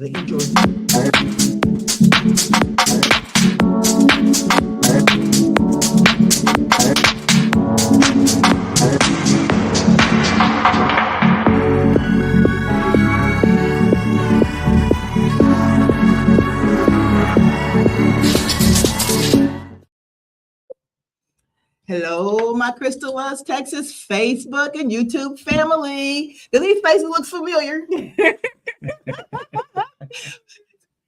Enjoy. Hello, my Crystal Loves Texas Facebook and YouTube family. Do these faces look familiar?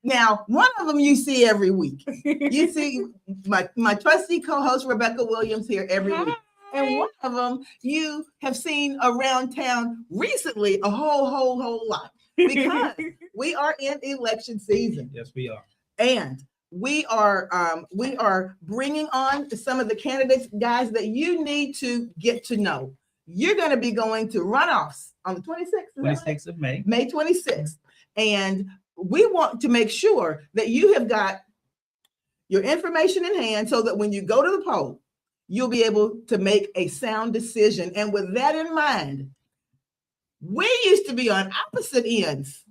Now, one of them you see every week. You see my trusty co-host Rebecca Williams here every week. And one of them you have seen around town recently a whole lot because we are in election season. Yes, we are. And we are bringing on some of the candidates, guys, that you need to get to know. You're going to be going to runoffs on the 26th. 26th of May. May 26th. And we want to make sure that you have got your information in hand so that when you go to the poll, you'll be able to make a sound decision. And with that in mind, we used to be on opposite ends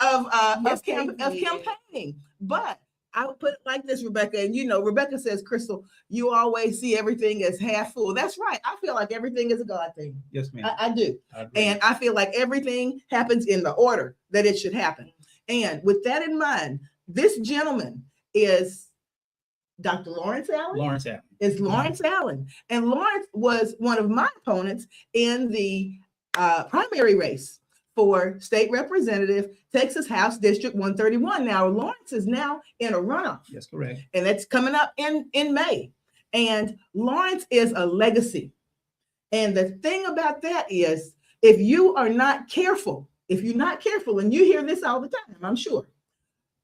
of campaigning. But I would put it like this, Rebecca, and you know, Rebecca says, Crystal, you always see everything as half full. That's right. I feel like everything is a God thing. Yes, ma'am. I do. And I feel like everything happens in the order that it should happen. And with that in mind, this gentleman is Dr. Lawrence Allen. Lawrence Allen. It's Lawrence Allen. And Lawrence was one of my opponents in the primary race for state representative, Texas House District 131. Now, Lawrence is now in a runoff. Yes, correct. And that's coming up in May. And Lawrence is a legacy. And the thing about that is, if you're not careful, and you hear this all the time, I'm sure,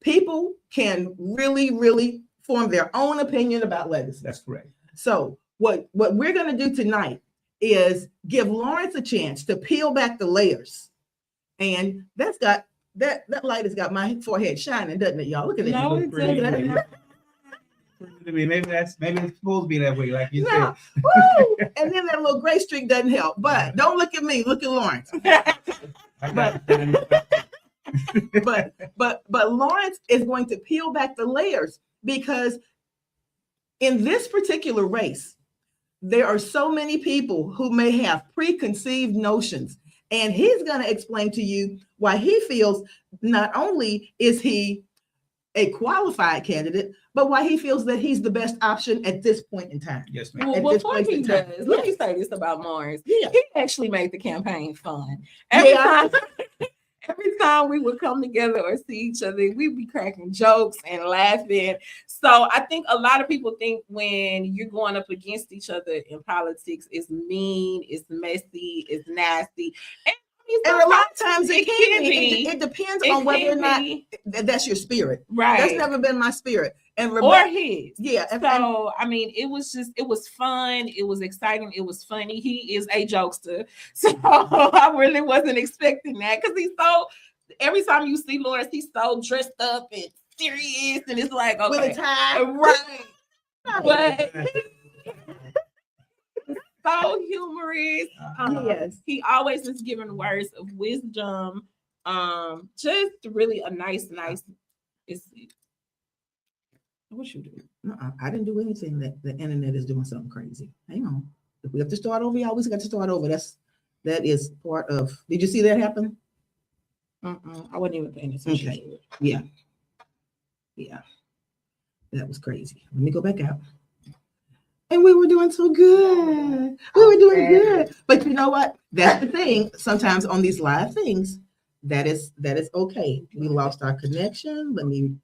people can really form their own opinion about legacy. That's correct. So what we're going to do tonight is give Lawrence a chance to peel back the layers. And that's got that light has got my forehead shining, doesn't it, y'all? Look at it. No, it doesn't. Maybe it's supposed to be that way, like you said. Woo! And then that little gray streak doesn't help. But don't look at me, look at Lawrence. But Lawrence is going to peel back the layers because in this particular race, there are so many people who may have preconceived notions. And he's going to explain to you why he feels not only is he a qualified candidate, but why he feels that he's the best option at this point in time. Yes, ma'am. Well, before he does, let me say this about Lawrence. Yeah. He actually made the campaign fun. Every time we would come together or see each other, we'd be cracking jokes and laughing. So I think a lot of people think when you're going up against each other in politics, it's mean, it's messy, it's nasty. And a lot of times it can be. It depends on whether or not that's your spirit. Right. That's never been my spirit. And or his. Yeah. So, I mean, it was fun. It was exciting. It was funny. He is a jokester. So I really wasn't expecting that because every time you see Lawrence, he's so dressed up and serious. And it's like, okay. With a tie. Right. But so humorous. Yes. He always is giving words of wisdom. Just really a nice. What you do? I didn't do anything that the internet is doing something crazy. Hang on. If we have to start over, you always got to start over. That is part of. Did you see that happen? I wasn't even paying attention. Okay. Yeah. That was crazy. Let me go back out. And we were doing so good. We were doing good. But you know what? That's the thing. Sometimes on these live things, that is okay. We lost our connection. Let me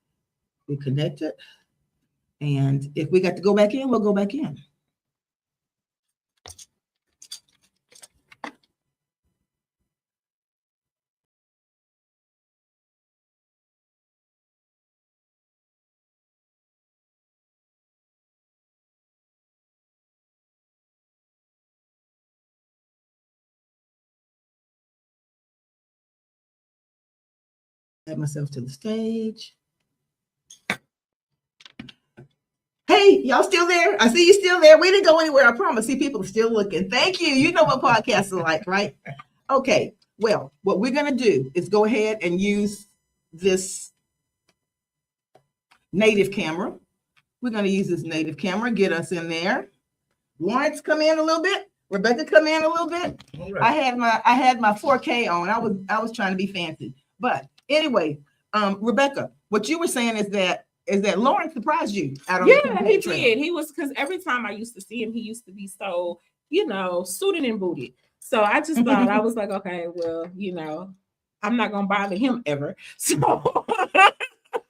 reconnect it. And if we got to go back in, we'll go back in. Add myself to the stage. Hey, y'all still there? I see you still there. We didn't go anywhere, I promise. See, people are still looking. Thank you. You know what podcasts are like, right? Okay, Well, what we're going to do is go ahead and use this native camera. We're going to use this native camera, get us in there. Lawrence, come in a little bit. Rebecca, come in a little bit. All I right. had my 4K on. I was trying to be fancy. But anyway, Rebecca, what you were saying is that Lawrence surprised you out on the Yeah, campaign he trail. did. He was, because every time I used to see him, he used to be so, suited and booted. So I just thought, I was like, okay, well, I'm not gonna bother him ever. So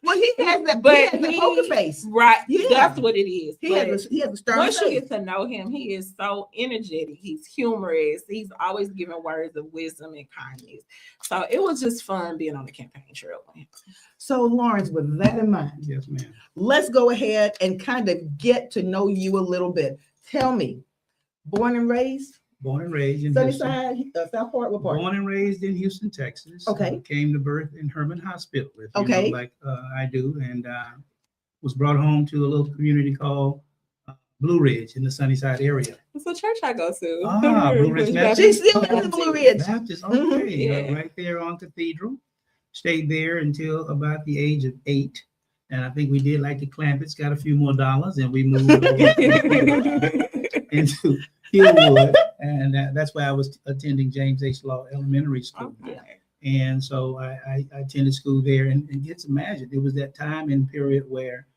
Well, he has that, But he has the he- poker face. right, Yeah. that's what it is. He But has a stern once you face. get to know him, he is so energetic. He's humorous. He's always giving words of wisdom and kindness. So it was just fun being on the campaign trail with him. So, Lawrence, with that in mind, Yes, ma'am. let's go ahead and kind of get to know you a little bit. Tell me, born and raised, Born and raised in Houston. Sunnyside, Southport, what part? Born and raised in Houston, Texas. Okay. Came to birth in Herman Hospital, if you Okay. know, like I do, and was brought home to a little community called Blue Ridge in the Sunnyside area. It's a church I go to. Ah, Blue Ridge Baptist. She's still in the Blue Ridge. Baptist, Mhm. okay, Yeah. right there on Cathedral. Stayed there until about the age of 8. And I think we did like the Clampetts, got a few more dollars, and we moved over into Hillwood. And that's why I was attending James H. Law Elementary School. Okay. And so I attended school there, and just imagine, it was that time and period where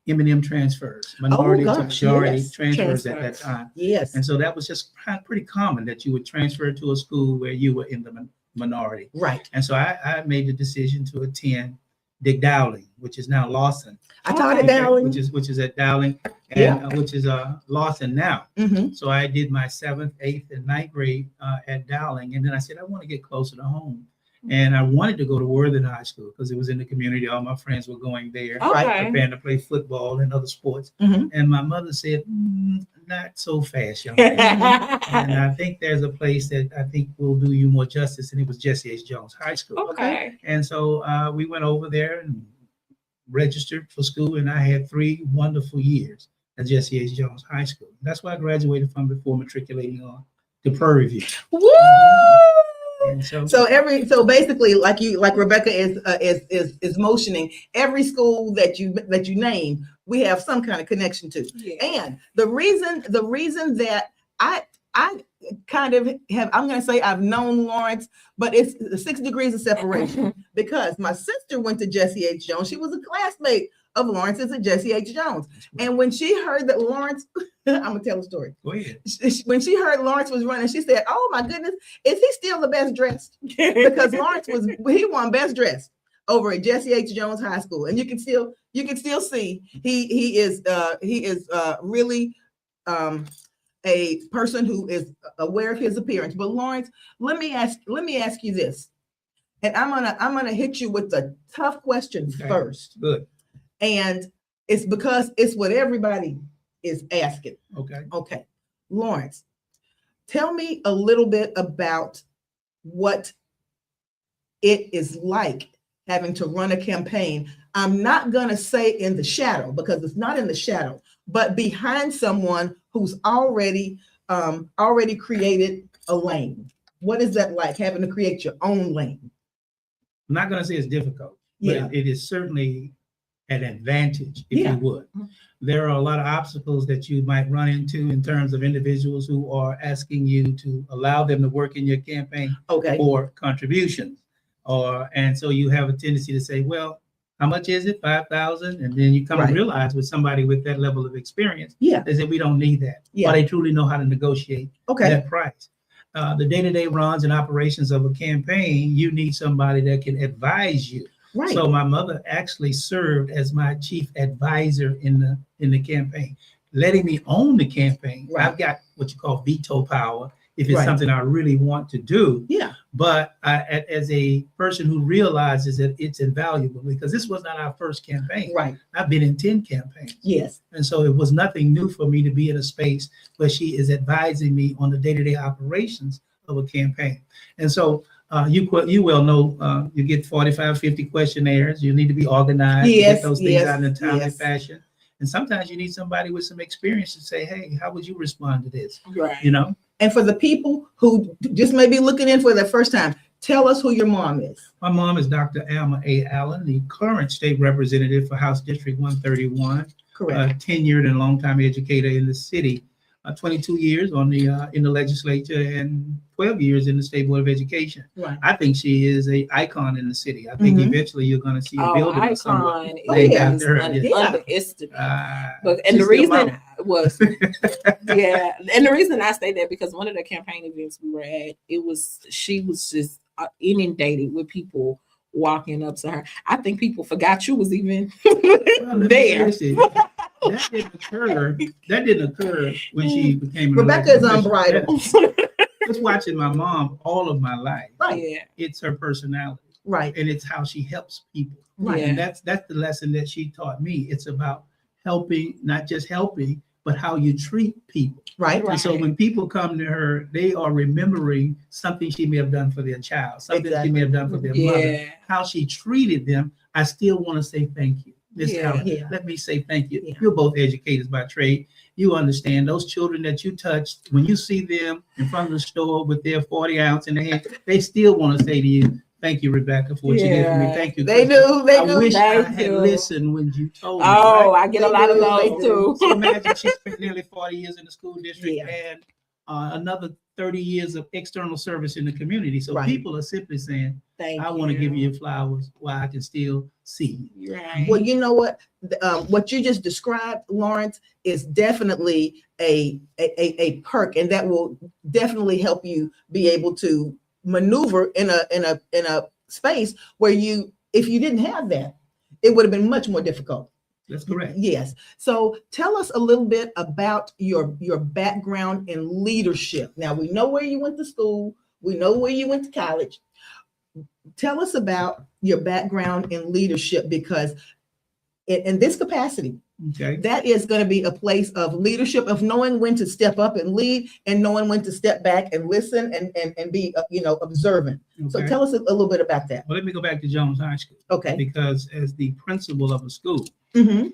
M&M transfers, minority to gosh, majority yes. transfers at that Transfers. time. Yes, And so that was just pretty common that you would transfer to a school where you were in the minority. right. And so I made the decision to attend Dick Dowling, which is now Lawson. I taught it Okay. down. Which is at Dowling, and which is Lawson now. Mhm. So I did my 7th, 8th, and 9th grade at Dowling, and then I said I want to get closer to home, and I wanted to go to Worthing High School because it was in the community. All my friends were going there, Okay. preparing to play football and other sports. Mhm. And my mother said, "Not so fast, young man." And I think there's a place that I think will do you more justice, and it was Jesse H. Jones High School. Okay. And so we went over there and registered for school, and I had 3 wonderful years at Jesse H. Jones High School. That's why I graduated from before matriculating on to Prairie View. Woo! And so, So basically, like Rebecca is motioning, every school that you name, we have some kind of connection to. Yeah. And the reason that I kind of have, I'm going to say I've known Lawrence, but it's 6 degrees of separation because my sister went to Jesse H. Jones. She was a classmate of Lawrence's at Jesse H. Jones. And when she heard that Lawrence, I'm going to tell a story. go ahead. When she heard Lawrence was running, she said, "Oh my goodness, is he still the best dressed?" Because Lawrence he won best dressed over at Jesse H. Jones High School, and you can still see he is really a person who is aware of his appearance. But Lawrence, let me ask you this, and I'm gonna hit you with the tough question Okay. first, Good. and it's because it's what everybody is asking. Okay. Okay, Lawrence, tell me a little bit about what it is like having to run a campaign. I'm not going to say in the shadow because it's not in the shadow, but behind someone who's already created a lane. What is that like, having to create your own lane? I'm not going to say it's difficult, but Yeah. it is certainly an advantage, if Yeah. you would. There are a lot of obstacles that you might run into in terms of individuals who are asking you to allow them to work in your campaign Okay. for contributions. And so you have a tendency to say, well, how much is it? 5,000. And then you come Right. to realize with somebody with that level of experience, Yeah. they say, we don't need that. Yeah. Or they truly know how to negotiate Okay. that price. The day-to-day runs and operations of a campaign, you need somebody that can advise you. Right. So my mother actually served as my chief advisor in the campaign, letting me own the campaign. Right. I've got what you call veto power if it's Right. something I really want to do. Yeah. But as a person who realizes that it's invaluable, because this was not our first campaign. Right. I've been in 10 campaigns. Yes. And so it was nothing new for me to be in a space where she is advising me on the day-to-day operations of a campaign. And so you well know, you get 45, 50 questionnaires. You need to be organized to Yes, get those things yes, out in a timely yes. fashion. And sometimes you need somebody with some experience to say, hey, how would you respond to this? Right. You know? And for the people who just may be looking in for the first time, tell us who your mom is. My mom is Dr. Alma A. Allen, the current state representative for House District 131, Correct. tenured and longtime educator in the city. 22 years on the in the legislature and 12 years in the State Board of Education. Right. I think she is an icon in the city. I think Mhm. eventually you're going to see a Oh, building or somewhere icon named is after her. un- Yeah. underestimated. But She's and the still reason mama. was yeah, and the reason I say that because one of the campaign events we were at, she was just inundated with people walking up to her. I think people forgot you was even Well, let me there. listen, that didn't occur. That didn't occur when she became an Rebecca elected is official. unbridled. Just watching my mom all of my life. Right. Yeah, It's her personality Right. and it's how she helps people. Right. Yeah. And that's the lesson that she taught me. It's about helping, not just helping, but how you treat people. Right. Right. And so when people come to her, they are remembering something she may have done for their child, something Exactly. she may have done for their mother, yeah, how she treated them. I still want to say thank you. Miss Yeah. Allen, Yeah. let me say thank you. Yeah. You're both educators by trade. You understand those children that you touched, when you see them in front of the store with their 40 ounce in their hand, they still want to say to you, thank you, Rebecca, for what you did for me. Yeah. Thank you. They Krista. do. They I do. wish I Thank had you. listened when you told me. Oh, right? I get a They lot of do, they those do. too. So imagine she spent nearly 40 years in the school district Yeah. and another 30 years of external service in the community. So Right. people are simply saying, Thank I want to give you your flowers while I can still see you. Right. Well, you know what you just described, Lawrence, is definitely a perk, and that will definitely help you be able to maneuver in a space where if you didn't have that, it would have been much more difficult. That's correct. Yes. So tell us a little bit about your background in leadership. Now we know where you went to school. We know where you went to college. Tell us about your background in leadership, because in this capacity, Okay. that is going to be a place of leadership, of knowing when to step up and lead and knowing when to step back and listen and be, observant. So Okay. tell us a little bit about that. Well, let me go back to Jones High School Okay. because as the principal of a school, Hmm.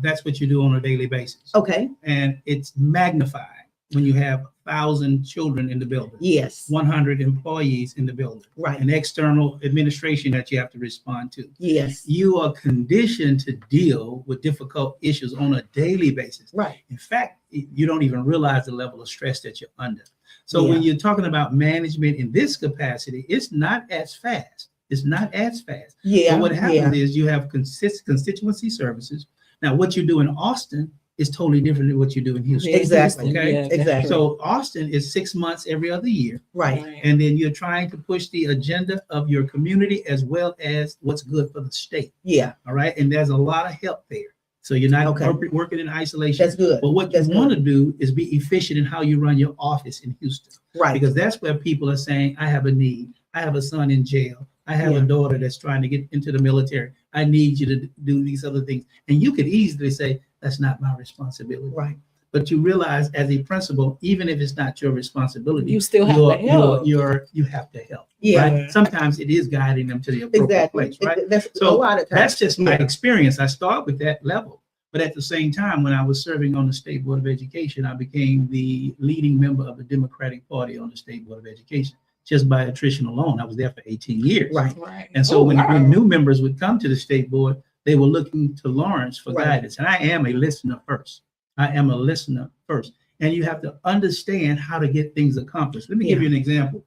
that's what you do on a daily basis. Okay. And it's magnified when you have 1,000 children in the building, Yes. 100 employees in the building, Right. an external administration that you have to respond to. Yes. You are conditioned to deal with difficult issues on a daily basis. Right. In fact, you don't even realize the level of stress that you're under. So when you're talking about management in this capacity, it's not as fast. It's not as fast. Yeah. But what happens Yeah. is you have constituency services. Now, what you do in Austin is totally different than what you do in Houston. Exactly. Okay. Yeah, that's Exactly. true. So Austin is 6 months every other year. Right. Right. And then you're trying to push the agenda of your community as well as what's good for the state. Yeah. All right. And there's a lot of help there. So you're not Okay. working in isolation. That's good. But what That's you want to do is be efficient in how you run your office in Houston, Right. because that's where people are saying, I have a need. I have a son in jail. I have Yeah. a daughter that's trying to get into the military. I need you to do these other things. And you could easily say, that's not my responsibility. Right. But you realize as a principal, even if it's not your responsibility, You still have you're- to help. you have to help. Yeah. Right? Sometimes it is guiding them to the appropriate Exactly. place, right? That's So a lot of times. That's just my Yeah. experience. I start with that level. But at the same time, when I was serving on the State Board of Education, I became the leading member of the Democratic Party on the State Board of Education. Just by attrition alone, I was there for 18 years. Right. Right. And so Oh, when wow. new members would come to the State Board, they were looking to Lawrence for Right. guidance. And I am a listener first. I am a listener first. And you have to understand how to get things accomplished. Let me give Yeah. you an example.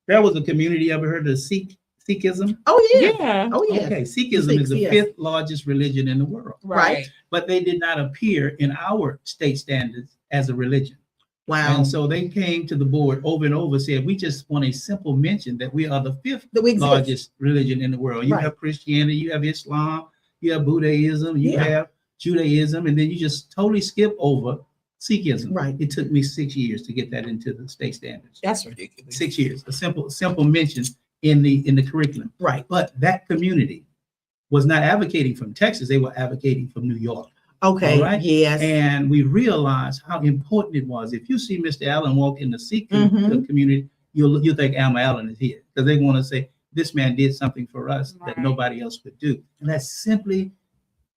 There was a community, ever heard of Sikhism? Oh yeah. Yeah. Oh yeah. Okay, Sikhism is Sikhs, the yes. fifth largest religion in the world, Right. but they did not appear in our state standards as a religion. Wow. And so they came to the board over and over, said, we just want a simple mention that we are the fifth That we exist. largest religion in the world. You Right. have Christianity, you have Islam, you have Buddhism, you Yeah. have Judaism, and then you just totally skip over Sikhism. Right. It took me 6 years to get that into the state standards. That's ridiculous. 6 years, a simple mention in the curriculum. Right. But that community was not advocating from Texas; they were advocating from New York. Okay. All right. Yes. And we realized how important it was. If you see Mr. Allen walk in the Sikh Mhm. community, you'll think Alma Allen is here, because they want to say this man did something for us that Right. nobody else would do, and that's simply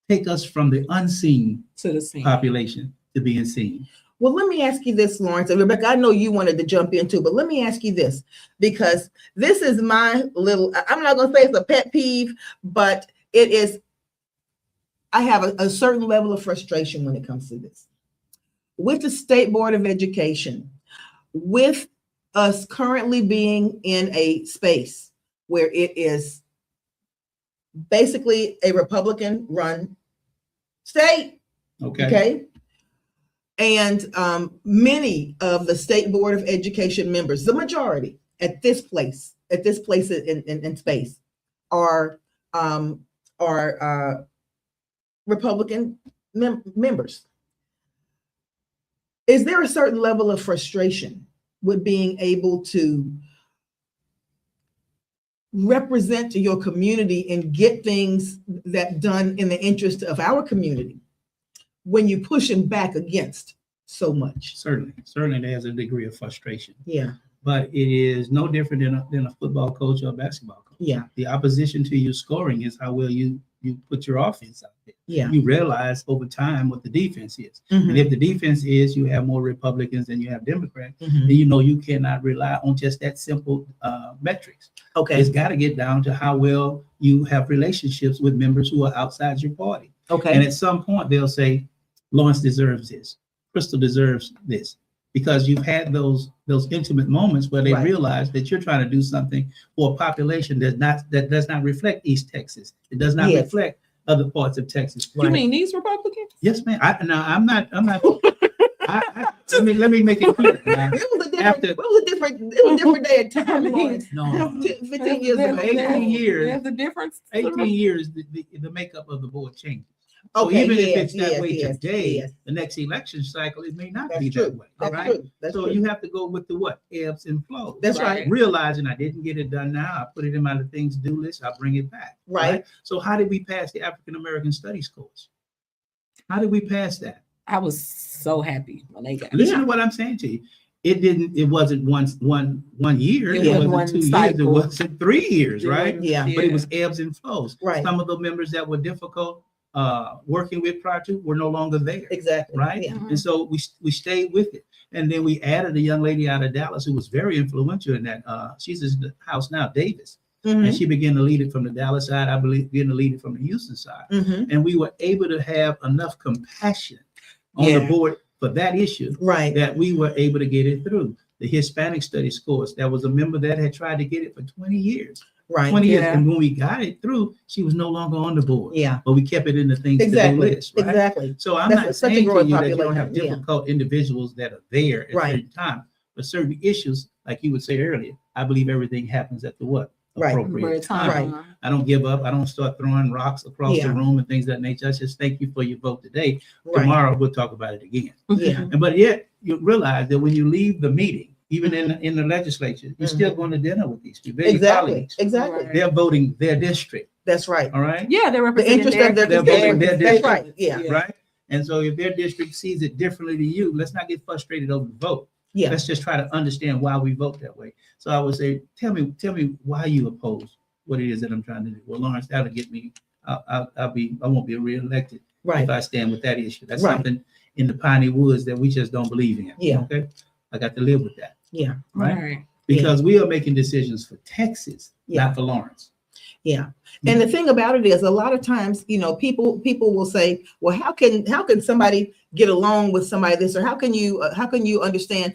take us from the unseen To the scene. population to being seen. Well, let me ask you this, Lawrence. And Rebecca, I know you wanted to jump into, but let me ask you this, because this is my little, I'm not going to say it's a pet peeve, but it is, I have a certain level of frustration when it comes to this. With the State Board of Education, with us currently being in a space where it is basically a Republican-run state, okay? And many of the State Board of Education members, the majority at this place in space, are Republican members. Is there a certain level of frustration with being able to represent your community and get things that done in the interest of our community when you're pushing back against so much? Certainly there's a degree of frustration, Yeah, but it is no different than a football coach or a basketball coach. yeah, The opposition to you scoring is how well you put your offense out there. yeah. You realize over time what the defense is. Mhm, And if the defense is you have more Republicans than you have Democrats, mhm. then you know you cannot rely on just that simple metrics. Okay, It's got to get down to how well you have relationships with members who are outside your party. And okay, at some point they'll say, Lawrence deserves this, Crystal deserves this, because you've had those intimate moments where they Right. realize that you're trying to do something for a population that does not reflect East Texas. It does not Yes. reflect other parts of Texas. You Right. mean these Republicans? Yes, ma'am. I'm not. Let me make it clear. Now, it was a After- different day of time, Lawrence. no, 15 years ago. 18 years. There's a difference. 18 years, the makeup of the board changes. So Okay, even if yes, it's that yes, way yes, today, yes. the next election cycle, it may not That's be true. that way. All That's right. true. That's So true. you have to go with the what? Ebbs and flows. That's Right. right. Realizing I didn't get it done now, I put it in my things to do list, I'll bring it back. Right. So how did we pass the African American Studies course? How did we pass that? I was so happy when they got it. Listen to what I'm saying to you. It wasn't one year, It it wasn't wasn't one 2 years, it cycle. wasn't 3 years, right? Yeah. But it was ebbs and flows. Right. Some of the members that were difficult working with prior to were no longer there. Exactly. Right. Yeah. And so we stayed with it. And then we added a young lady out of Dallas who was very influential in that. She's in the house now, Davis. Mhm, And she began to lead it from the Dallas side. I believe began to lead it from the Houston side. mhm. And we were able to have enough compassion on the Yeah. board for that issue Right. that we were able to get it through. The Hispanic Studies course, there was a member that had tried to get it for 20 years. Right. 20 years. Yeah. And when we got it through, she was no longer on the board. Yeah. But we kept it in the things to do Exactly. list, right? Exactly. So I'm That's not such a saying to growing you that you don't have population, yeah. difficult individuals that are there at Right. certain time, but certain issues, like you would say earlier, I believe everything happens at the what? Right. Appropriate Right. time. Right. I don't give up. I don't start throwing rocks across Yeah. the room and things of that nature. I just thank you for your vote today. Right. Tomorrow we'll talk about it again. Yeah. And but yet you realize that when you leave the meeting, even in the legislature, you're still going to dinner with these people. They're your Exactly. colleagues. Exactly. Right. They're voting their district. That's right. All right. Yeah, they're The representing interest of their They're voting their That's district. right. Yeah. Yeah. Right. And so if their district sees it differently to you, let's not get frustrated over the vote. Yeah. Let's just try to understand why we vote that way. So I would say, tell me why you oppose what it is that I'm trying to do. Well, Lawrence, that'll get me. I won't be reelected Right. if I stand with that issue. That's Right. something in the piney woods that we just don't believe in. Yeah. Okay. I got to live with that. Yeah. Right. Right. Because we are making decisions for Texas, Yeah. not for Lawrence. Yeah. And the thing about it is a lot of times, people will say, well, how can somebody get along with somebody this, or how can you understand?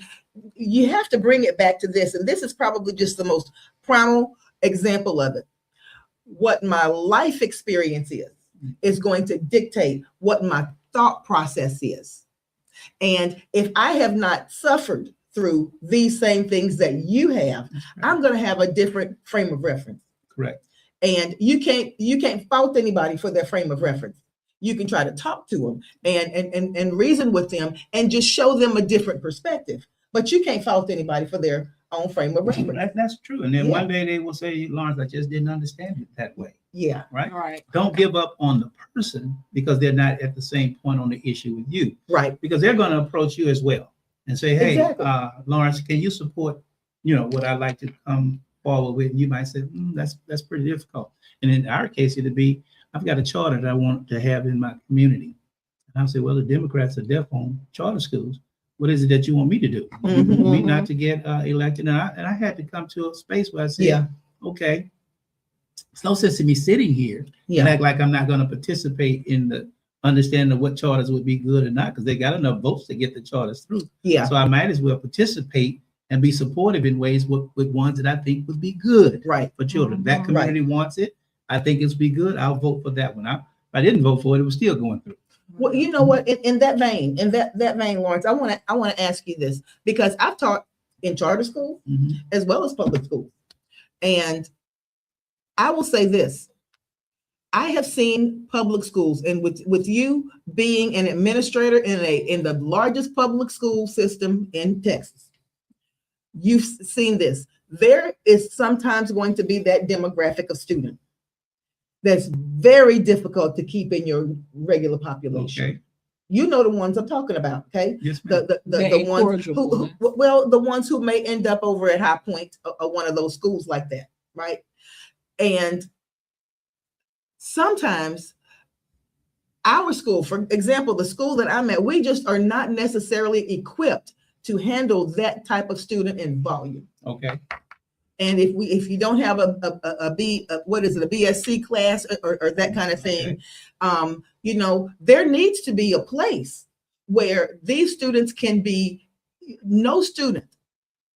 You have to bring it back to this. And this is probably just the most primal example of it. What my life experience is going to dictate what my thought process is. And if I have not suffered through these same things that you have, I'm going to have a different frame of reference. Correct. And you can't fault anybody for their frame of reference. You can try to talk to them and reason with them and just show them a different perspective. But you can't fault anybody for their own frame of reference. That's true. And then Yeah. one day they will say, Lawrence, I just didn't understand it that way. Yeah. Right. Right. Don't give up on the person because they're not at the same point on the issue with you, Right. because they're going to approach you as well and say, hey, Exactly. Lawrence, can you support, what I'd like to come forward with? And you might say, that's pretty difficult. And in our case, it'd be, I've got a charter that I want to have in my community. And I'll say, well, the Democrats are deaf on charter schools. what is it that you want me to do? You Mhm. want me not to get elected? And I had to come to a space where I said, Yeah. okay, it's no sense in me sitting here and Yeah. act like I'm not going to participate in the understanding of what charters would be good or not, because they got enough votes to get the charters through. Yeah. So I might as well participate and be supportive in ways with ones that I think would be good Right. for children. That Mhm. community wants it. I think it's be good. I'll vote for that one. If I didn't vote for it, it was still going through. Well, you know what? In that vein, Lawrence, I want to ask you this, because I've taught in charter school Mhm. as well as public school, and I will say this: I have seen public schools, and with you being an administrator in the largest public school system in Texas, you've seen this. There is sometimes going to be that demographic of student that's very difficult to keep in your regular population. Okay. You know the ones I'm talking about, okay? Yes, ma'am. The ones the ones who may end up over at High Point or one of those schools like that, right? And sometimes our school, for example, the school that I'm at, we just are not necessarily equipped to handle that type of student in volume. Okay. And if you don't have a BSc class or that kind of thing, you know, there needs to be a place where these students can be. No student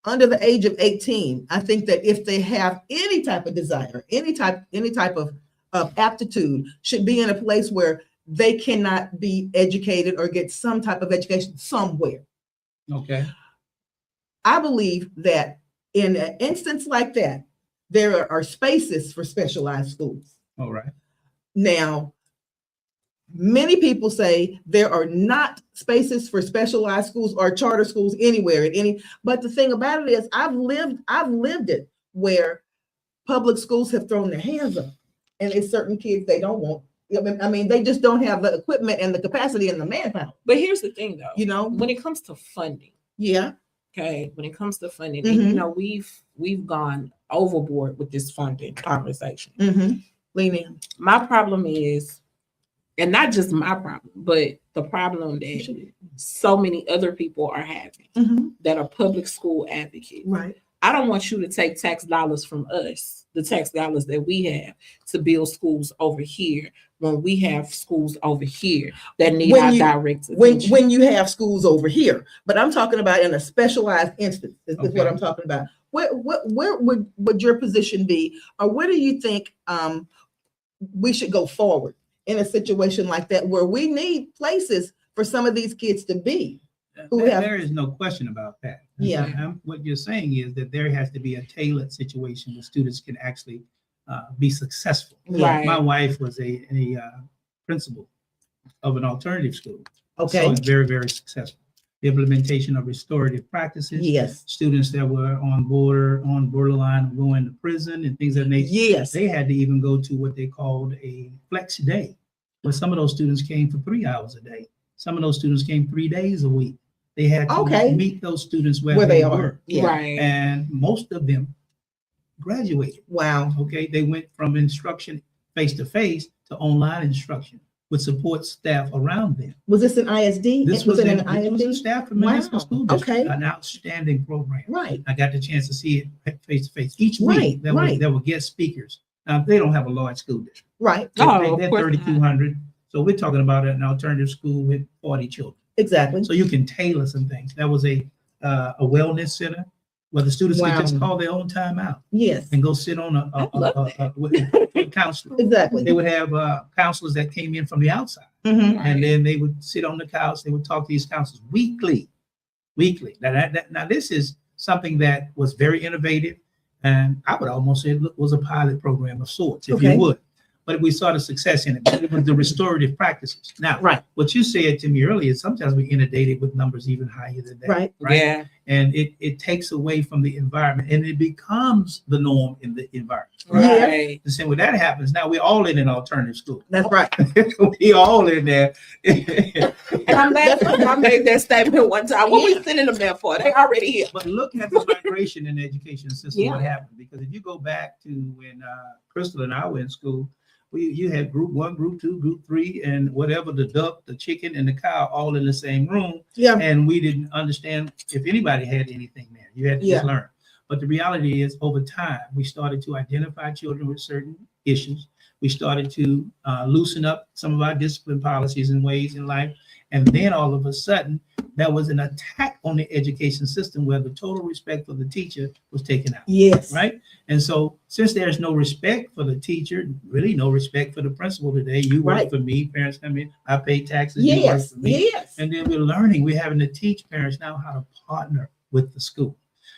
under the age of 18, I think that if they have any type of desire, any type of aptitude, should be in a place where they cannot be educated or get some type of education somewhere. Okay. I believe that in an instance like that, there are spaces for specialized schools. All right. Now, many people say there are not spaces for specialized schools or charter schools anywhere but the thing about it is I've lived it where public schools have thrown their hands up, and it's certain kids they don't want. I mean, they just don't have the equipment and the capacity and the manpower. But here's the thing, though. You know, when it comes to funding, yeah. Okay, when it comes to funding, and, Mhm. you know, we've gone overboard with this funding conversation. Mm-hmm. Lean in. My problem is, and not just my problem, but the problem that so many other people are having Mm-hmm. that are public school advocates. Right. I don't want you to take tax dollars from us, the tax dollars that we have, to build schools over here when we have schools over here that need When our you- direct attention. When you have schools over here, but I'm talking about in a specialized instance. Is Okay. what I'm talking about. Where would your position be, or where do you think we should go forward in a situation like that, where we need places for some of these kids to be? Who have- There is no question about that. Yeah. What you're saying is that there has to be a tailored situation where students can actually be successful. Right. My wife was a principal of an alternative school. Okay. So it's very, very successful. The implementation of restorative practices. Yes. Students that were on borderline of going to prison and things of that nature. Yes. They had to even go to what they called a flex day, where some of those students came for 3 hours a day. Some of those students came 3 days a week. They had to Okay. meet those students where Where they they are. were. Yeah. Right. And most of them graduated. Wow. Okay. They went from instruction face-to-face to online instruction with support staff around them. Was this an ISD? This was it a ISD? staff from Wow. municipal school district, Okay. an outstanding program. Right. I got the chance to see it face-to-face. Each Right, week, there right. were guest speakers. They don't have a large school district. Right. Oh, They're of course not. 3,200. So we're talking about an alternative school with 40 children. Exactly. So you can tailor some things. That was a wellness center where the students could just Wow. call their own time out Yes. and go sit on with a counselor. Exactly. They would have counselors that came in from the outside, Mhm. and then they would sit on the couch. They would talk to these counselors weekly. Now this is something that was very innovative, and I would almost say it was a pilot program of sorts, if Okay. you would. But we saw the success in it. But it was the restorative practices. Now, Right. what you said to me earlier, sometimes we inundated with numbers even higher than that. Right. Yeah. And it takes away from the environment, and it becomes the norm in the environment. Yeah. Right. And so when that happens, now we're all in an alternative school. That's right. We all in there. And I'm glad I made that statement one time. What we sending them there for? They already here. But look at the migration in the education system, what Yeah. happened. Because if you go back to when Crystal and I were in school, you had group 1, group 2, group 3, and whatever, the duck, the chicken, and the cow all in the same room. Yeah. And we didn't understand if anybody had anything there. You had to Yeah. just learn. But the reality is, over time, we started to identify children with certain issues. We started to loosen up some of our discipline policies and ways in life. And then all of a sudden, there was an attack on the education system where the total respect for the teacher was taken out. Yes. Right? And so since there's no respect for the teacher, really no respect for the principal today, you work Right. for me, parents come in, I pay taxes, you work Yes. for me. Yes. And then we're having to teach parents now how to partner with the school.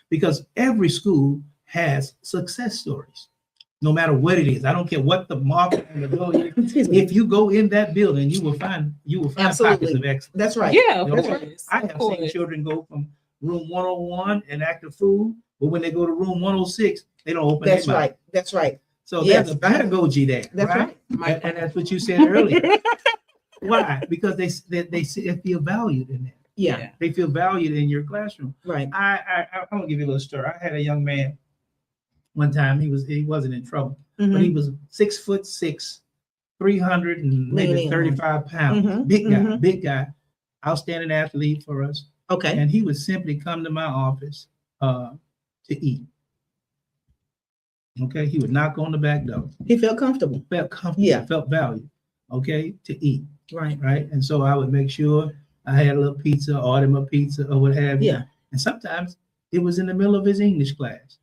Because every school has success stories, no matter what it is. I don't care what the market on the door is. Excuse me. If you go in that building, you will find pockets Absolutely. of excellence. That's right. Yeah, of That's course. I of have seen course. children go from room 101 and act a fool, but when they go to room 106, they don't open That's their mouth. right. That's right. So Yes. there's a pedagogy there. That's right. And that's what you said earlier. Why? Because they feel valued in there. Yeah. They feel valued in your classroom. Right. I'm gonna give you a little story. I had a young man one time. He wasn't in trouble, but Mhm. he was 6'6", 300 and maybe Leaning on. 35 pounds. Mhm, Big guy, outstanding athlete for us. Okay. And he would simply come to my office to eat. Okay, he would knock on the back door. He felt comfortable. Felt comfortable. Yeah. Felt valued. Okay, to eat. Right. Right, and so I would make sure I had a little pizza, order him a pizza or what have you. Yeah. And sometimes it was in the middle of his English class.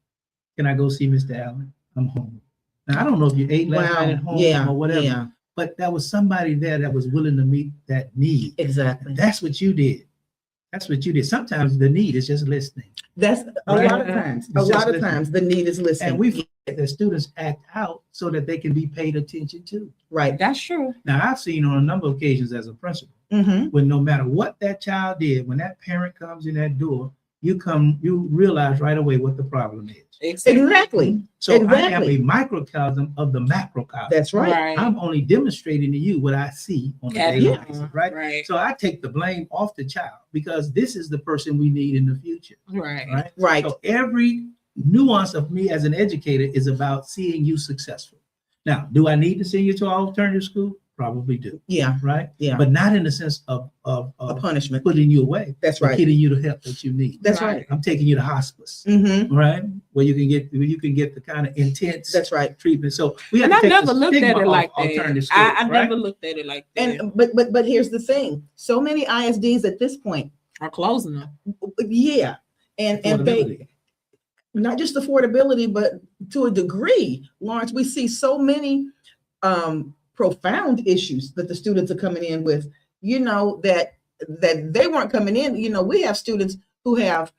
Can I go see Mr. Allen? I'm home. Now I don't know if you ate last night at home Yeah. or whatever, Yeah. but there was somebody there that was willing to meet that need. Exactly. That's what you did. That's what you did. Sometimes the need is just listening. That's a Right. lot of times. It's A just lot of listening. times the need is listening. And we forget that students act out so that they can be paid attention to. right. That's true. Now I've seen on a number of occasions as a principal, Mm-hmm. when no matter what that child did, when that parent comes in that door, you realize right away what the problem is. Exactly. So I am Exactly. a microcosm of the macrocosm. That's right. Right. I'm only demonstrating to you what I see on a Yeah, daily yeah. basis, right? Right. So I take the blame off the child because this is the person we need in the future, Right. right? Right. So every nuance of me as an educator is about seeing you successful. Now, do I need to send you to an alternative school? Probably do, Yeah. right? Yeah. But not in the sense of A punishment. putting you away, That's but right. getting you the help that you need. That's Right. right. I'm taking you to hospice, Mm-hmm. right? Where you can get the kind of intense That's right. treatment. So we have And to I take never the looked at stigma it like off that. alternative schools, I right? never looked at it like that. And but here's the thing. So many ISDs at this point. Are closing them. Yeah. And they Affordability. not just affordability, but to a degree, Lawrence, we see so many profound issues that the students are coming in with, that they weren't coming in. We have students who have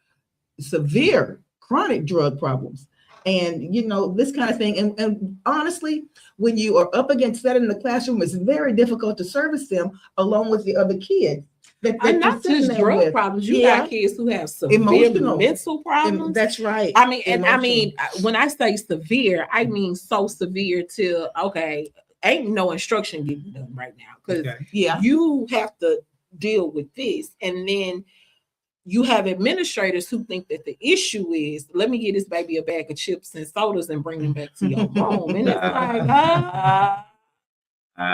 severe chronic drug problems and, this kind of thing. And honestly, when you are up against that in the classroom, it's very difficult to service them along with the other kids. That And you're not sitting just there drug with. problems. You Yeah. got kids who have severe Emotional. mental problems. That's right. I mean, Emotional. when I say severe, I mean so severe to ain't no instruction getting done right now because Okay. Yeah. you have to deal with this, and then you have administrators who think that the issue is, let me get this baby a bag of chips and sodas and bring them back to your home, and it's like,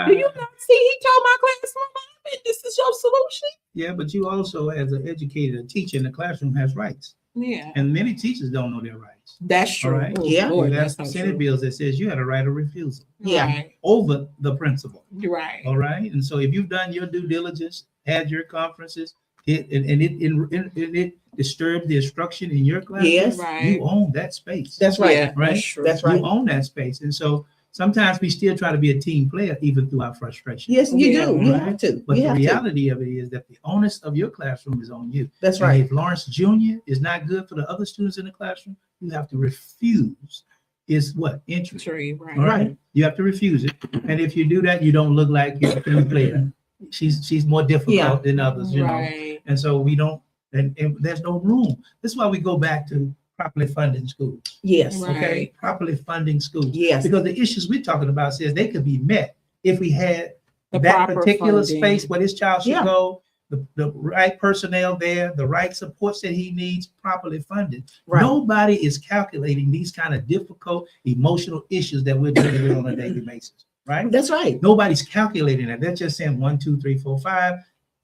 do you not see? He told my class, Mama, this is your solution. Yeah, but you also, as an educator, a teacher in the classroom has rights, Yeah, and many teachers don't know their rights. that's true. All right. Oh, Yeah. Lord, There's that's so Senate true. bills that says you had a right of refusal Yeah. Right. over the principal. You're right. All right, and so if you've done your due diligence, had your conferences, it disturbed the instruction in your class, Yes. Right. you own that space. That's right. Yeah, Right? that's true. That's right. You own that space, and so sometimes we still try to be a team player even through our frustration. Yes, you Yeah. do. You Right. have to. But You the have to. reality of it is that the onus of your classroom is on you. That's And right. if Lawrence Jr. is not good for the other students in the classroom, you have to refuse his entry. True, right. All right. Right. You have to refuse it. And if you do that, you don't look like you're a team player. She's more difficult Yeah. than others, you know. Right. And so we don't, and there's no room. This is why we go back to properly funding schools. Yes. Right. Okay. Properly funding schools. Yes. Because the issues we're talking about says they could be met if we had The that proper particular funding. space where this child should Yeah. go, the right personnel there, the right supports that he needs, properly funded. Right. Nobody is calculating these kind of difficult emotional issues that we're dealing with on a daily basis. right? That's right. Nobody's calculating that. They're just saying 1, 2, 3, 4, 5,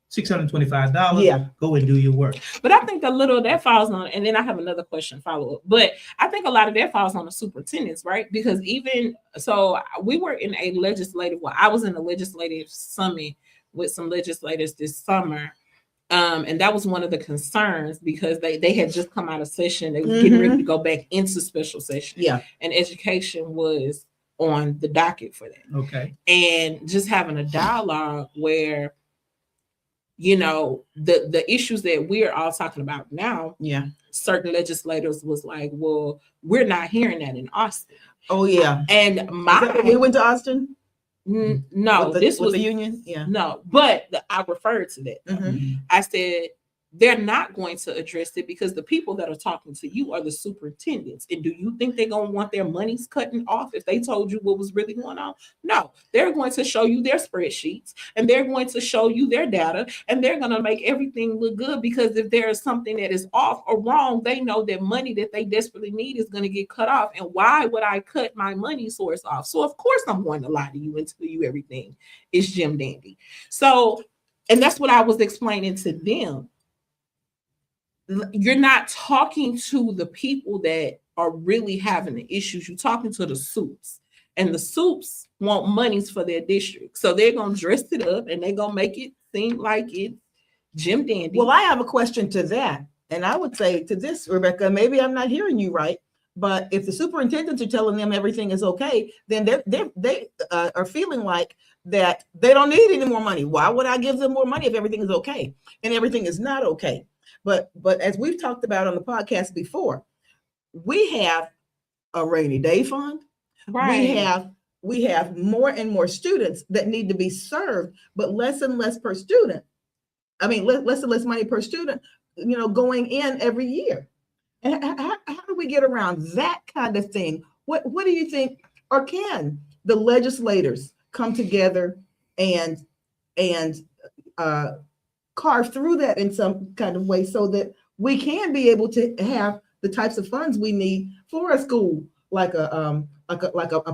$625. Yeah. Go and do your work. But I think a little of that falls on, and then I have another question follow up. But I think a lot of that falls on the superintendents, right? Because even so, we were in a legislative. Well, I was in a legislative summit with some legislators this summer. And that was one of the concerns because they had just come out of session. They were getting ready to go back into special session. Yeah. And education was on the docket for that. Okay. And just having a dialogue where, you know, the issues that we're all talking about now, Yeah. certain legislators was like, well, we're not hearing that in Austin. Oh yeah. And We went to Austin. no, With the union. Yeah. no, but I referred to that. Mhm. I said they're not going to address it because the people that are talking to you are the superintendents. And do you think they're going to want their monies cutting off if they told you what was really going on? No, they're going to show you their spreadsheets and they're going to show you their data and they're going to make everything look good because if there is something that is off or wrong, they know that money that they desperately need is going to get cut off. And why would I cut my money source off? So of course I'm going to lie to you and tell you everything is Jim Dandy. So, and that's what I was explaining to them. You're not talking to the people that are really having the issues. You're talking to the soups, and the soups want monies for their district. So they're going to dress it up and they're going to make it seem like it's Jim Dandy. Well, I have a question to that. And I would say to this, Rebecca, maybe I'm not hearing you right, but if the superintendents are telling them everything is okay, then they are feeling like that they don't need any more money. Why would I give them more money if everything is okay? And everything is not okay. But as we've talked about on the podcast before, we have a rainy day fund. right. We have more and more students that need to be served, but less and less per student. I mean, less and less money per student, you know, going in every year. And how do we get around that kind of thing? What do you think, or can the legislators come together and carve through that in some kind of way so that we can be able to have the types of funds we need for a school like a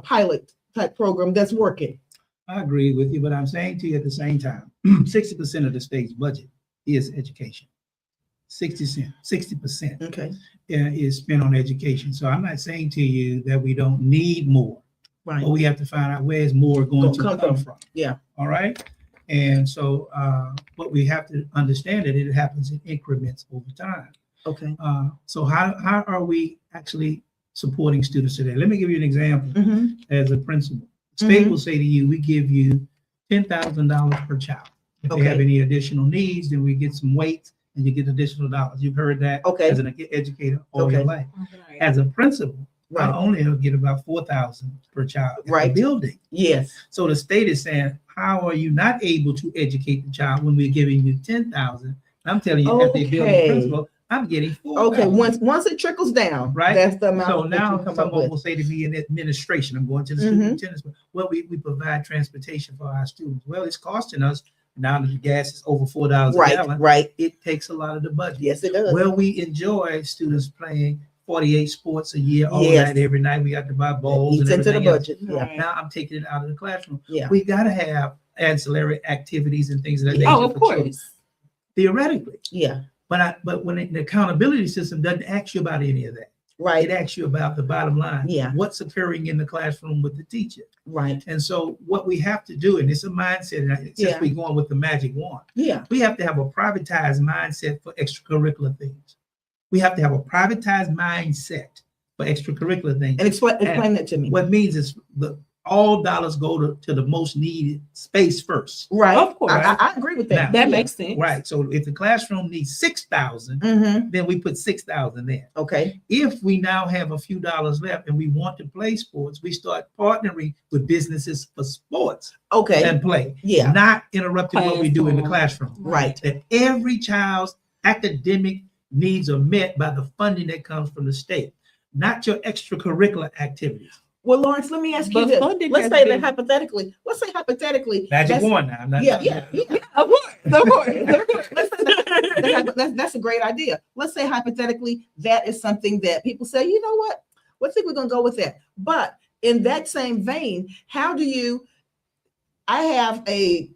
pilot type program that's working? I agree with you, but I'm saying to you at the same time, 60% of the state's budget is education. 60% Okay. is spent on education. So I'm not saying to you that we don't need more, Right. but we have to find out where's more going to Come come from. from. Yeah. All right. And so what we have to understand that it happens in increments over time. Okay. So how are we actually supporting students today? Let me give you an example. Mhm. As a principal. The state Mhm. will say to you, we give you $10,000 per child. If they have Okay. any additional needs, then we get some weights and you get additional dollars. You've heard that Okay. as an educator all your Okay. life. Right. As a principal, I Right. only get about 4,000 per child in the Right. building. Yes. So the state is saying, how are you not able to educate the child when we're giving you 10,000? I'm telling you, as a building Okay. principal, I'm getting 4,000. Okay. Once it trickles down, Right. that's the amount So that now you come up someone with. will say to me in administration, I'm going to the Mhm. superintendent's, well, we provide transportation for our students. Well, it's costing us, now that the gas is over $4 a Right. gallon, Right. it takes a lot of the budget. Yes, it does. Well, we enjoy students playing 48 sports a year, all Yes. night, every night. We got to buy It bowls eats and into the everything else. budget. Yeah. Right. Now I'm taking it out of the classroom. Yeah. We got to have ancillary activities and things of that nature. Oh, of for children, course. theoretically. Yeah. But when the accountability system doesn't ask you about any of that. Right. It asks you about the bottom line. Yeah. What's occurring in the classroom with the teacher. Right. And so what we have to do, and it's a mindset, and since Yeah. we're going with the magic wand, Yeah. we have to have a privatized mindset for extracurricular things. We have to have a privatized mindset for extracurricular things. And explain that to me. What means is all dollars go to the most needed space first. Right. Of course. I agree with that. Now, That Yeah. makes sense. Right. So if the classroom needs 6,000, Mhm. then we put 6,000 there. Okay. If we now have a few dollars left and we want to play sports, we start partnering with businesses for sports Okay. and play, Yeah. not interrupting what we do in the classroom. Right. That every child's academic needs are met by the funding that comes from the state, not your extracurricular activities. Well, Lawrence, let me ask you But this. funding Let's has say that been- hypothetically. Let's say hypothetically. Magic that's- wand now. I'm not- Yeah. Of course. Of course. Of course. That's a great idea. Let's say hypothetically that is something that people say, you know what? Let's think we're gonna go with that. But in that same vein, how do you I have a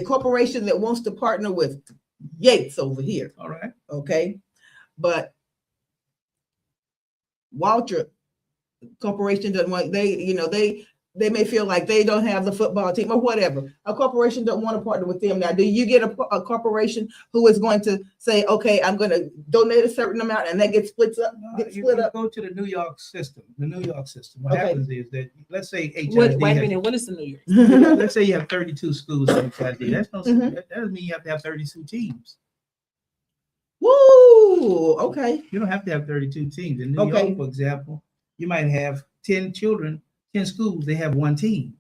corporation that wants to partner with Yates over here. All right. Okay, but Walter Corporation doesn't want they may feel like they don't have the football team or whatever. A corporation don't want to partner with them. Now, do you get a corporation who is going to say, okay, I'm going to donate a certain amount and that gets split up? You go to the New York system. The New York system. What Okay. happens is that, let's say HID Wait a has- minute. What is the New York? let's say you have 32 schools in HID. Mhm. That doesn't mean you have to have 32 teams. Woo! Okay. You don't have to have 32 teams. In New Okay. York, for example, you might have 10 children, 10 schools, they have one team.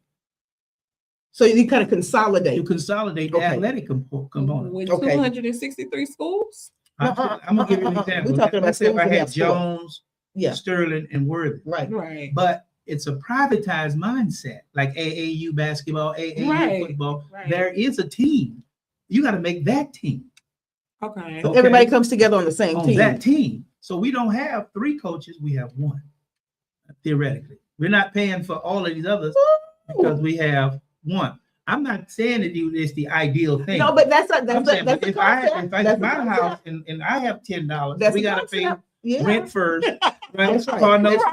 So you kind of You consolidate. consolidate the Okay. athletic component. With Okay. 263 schools? I'm gonna give you an example. We're talking about Let's say if schools I that had have sport. Jones, Yeah. Sterling, and Worthy, Right. Right. but it's a privatized mindset, like AAU basketball, AAU Right. football. Right. There is a team. You got to make that team. Okay. Okay. Everybody comes together on the same On team. that team. So we don't have 3 coaches, we have 1, theoretically. We're not paying for all of these others because we have 1. I'm not saying that it's the ideal thing. No, but that's I'm saying, that's but the if I concept. my That's the house concept. and I have $10, That's we the got to pay concept. Yeah. rent first, right? That's right. Car notes,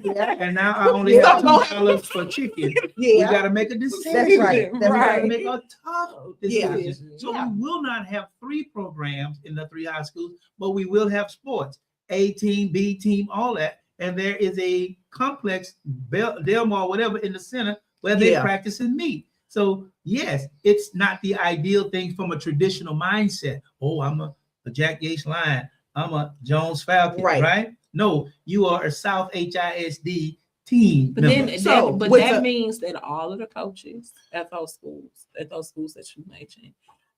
Yeah. and now I only Yeah. have $2 for chicken. We Yeah. got to make a decision. That's right. That's We got to right. make a tough Yeah. decision. So Yeah. we will not have 3 programs in the 3 high schools, but we will have sports, A team, B team, all that. And there is a complex, Del Mar, whatever, in the center where they Yeah. practice and meet. So yes, it's not the ideal thing from a traditional mindset. Oh, I'm a Jack Yates Lion. I'm a Jones Falcon, Right. right? No, you are a South HISD team But member. then, So, that with the- means that all of the coaches at those schools that you mentioned,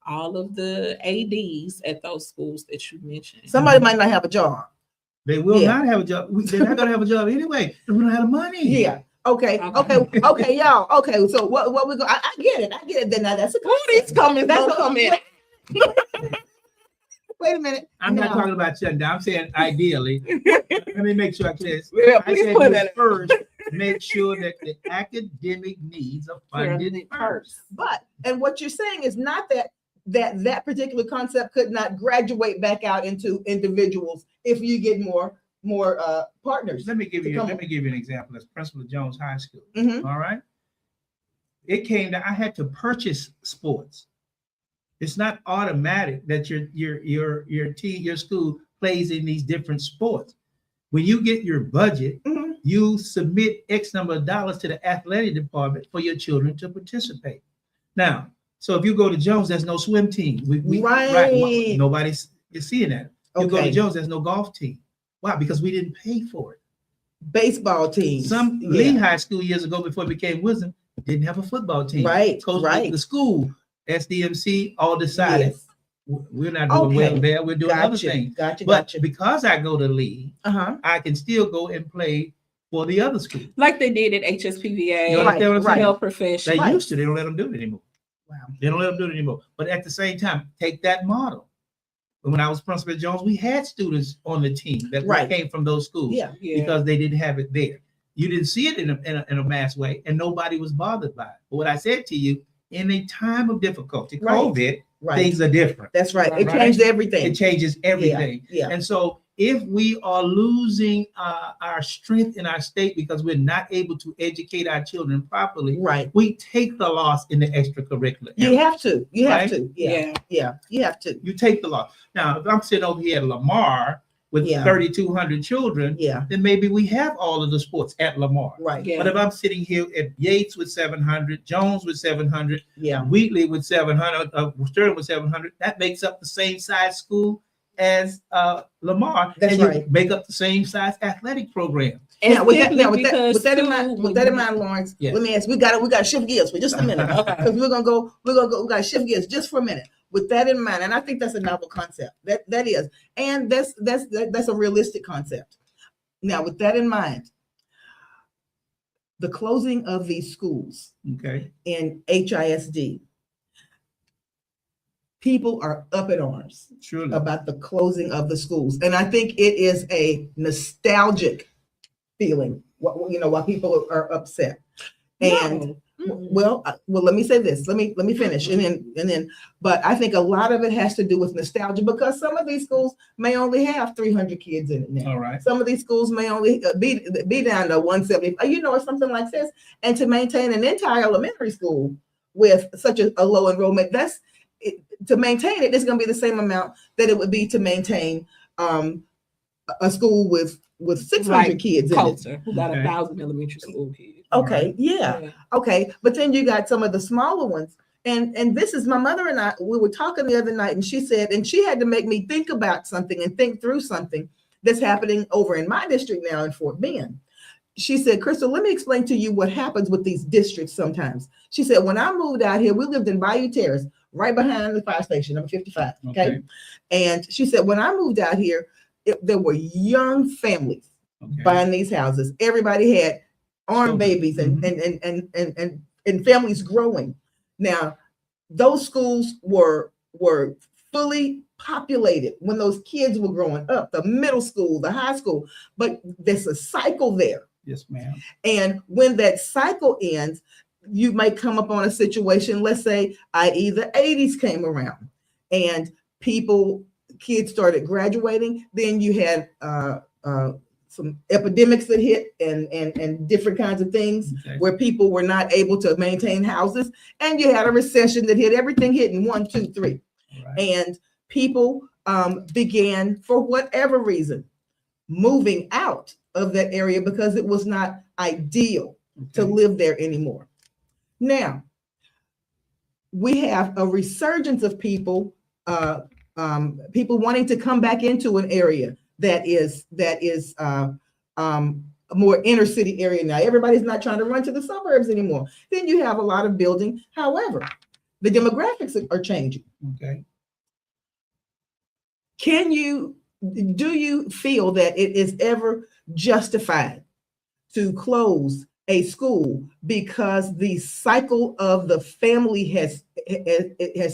all of the ADs at those schools that you mentioned, Somebody might not have a job. They will Yeah. not have a job. They're not going to have a job anyway. They don't have the money. Yeah. Okay. Okay, y'all. Okay. So what we go? I get it. Then now that's a these comments don't come in. Wait a minute. I'm not No. talking about shutting down. I'm saying ideally. Let me make sure I clear this. Yeah, I please said put you that in. first make sure that the academic needs are funded first. But and what you're saying is not that particular concept could not graduate back out into individuals if you get more partners. Let me give you Come let on. me give you an example. As principal of Jones High School. Mhm. All right. It came that I had to purchase sports. It's not automatic that your school plays in these different sports. When you get your budget, Mhm. you submit X number of dollars to the athletic department for your children to participate. Now, so if you go to Jones, there's no swim team. Right. Nobody's seeing that. You go to Okay. Jones, there's no golf team. Why? Because we didn't pay for it. Baseball teams. Some Yeah. Lee High School years ago, before it became Wisdom, didn't have a football team. Right. Coach, Right. the school, SDMC, all decided Yes. we're not doing well Okay. there. We're doing other Gotcha. things. Gotcha. But Gotcha. because I go to Lee, Uh-huh. I can still go and play for the other school. Like they did at HSPVA, You understand what I'm saying? health They professional. Right. used to. They don't let them do it anymore. Wow. They don't let them do it anymore. But at the same time, take that model. When I was principal at Jones, we had students on the team that Right. came from those schools Yeah. Yeah. because they didn't have it there. You didn't see it in a mass way, and nobody was bothered by it. But what I said to you, in a time of difficulty, Right. COVID, Right. things are different. That's right. It Right. changed everything. It changes everything. Yeah. And so if we are losing our strength in our state because we're not able to educate our children properly, Right. we take the loss in the extracurricular. You area. have to. You have Right? to. Yeah. Yeah. You have to. You take the loss. Now, if I'm sitting over here at Lamar with Yeah. 3,200 children, Yeah. then maybe we have all of the sports at Lamar. Right. Yeah. But if I'm sitting here at Yates with 700, Jones with 700, Yeah. Wheatley with 700, Sterling with 700, that makes up the same size school as Lamar. That's and you right. make up the same size athletic program. And Now, with that, simply now, with that, because with that in too, mind, when with that in you- mind, Lawrence, Yeah. let me ask. We got to shift gears for just a minute Okay. because we're gonna go. We got to shift gears just for a minute. With that in mind, and I think that's a novel concept. That is, and that's a realistic concept. Now, with that in mind, the closing of these schools Okay. in HISD, people are up in arms Surely. about the closing of the schools. And I think it is a nostalgic feeling, why people are upset. And Well, let me say this. Let me finish, and then. But I think a lot of it has to do with nostalgia because some of these schools may only have 300 kids in it now. All right. Some of these schools may only be down to 170, or something like this. And to maintain an entire elementary school with such a low enrollment, to maintain it, it's going to be the same amount that it would be to maintain a school with 600 Like kids in it. Coulter, who got Okay. 1,000 elementary school kids. Okay, yeah. Okay, but then you got some of the smaller ones. And this is my mother and I, we were talking the other night and she said, and she had to make me think about something and think through something that's happening over in my district now in Fort Bend. She said, Crystal, let me explain to you what happens with these districts sometimes. She said, when I moved out here, we lived in Bayou Terrace, right behind the fire station, number 55. Okay. And she said, when I moved out here, there were young families buying these houses. Everybody had armed babies and families growing. Now, those schools were fully populated when those kids were growing up, the middle school, the high school, but there's a cycle there. Yes, ma'am. And when that cycle ends, you might come up on a situation, let's say, i.e. the 80s came around and kids started graduating. Then you had some epidemics that hit and different kinds of things where people were not able to maintain houses. And you had a recession that hit, everything hit in 1, 2, 3. Right. And people began, for whatever reason, moving out of that area because it was not ideal to live there anymore. Now, we have a resurgence of people wanting to come back into an area that is a more inner city area now. Everybody's not trying to run to the suburbs anymore. Then you have a lot of building. However, the demographics are changing. Okay. Do you feel that it is ever justified to close a school because the cycle of the family has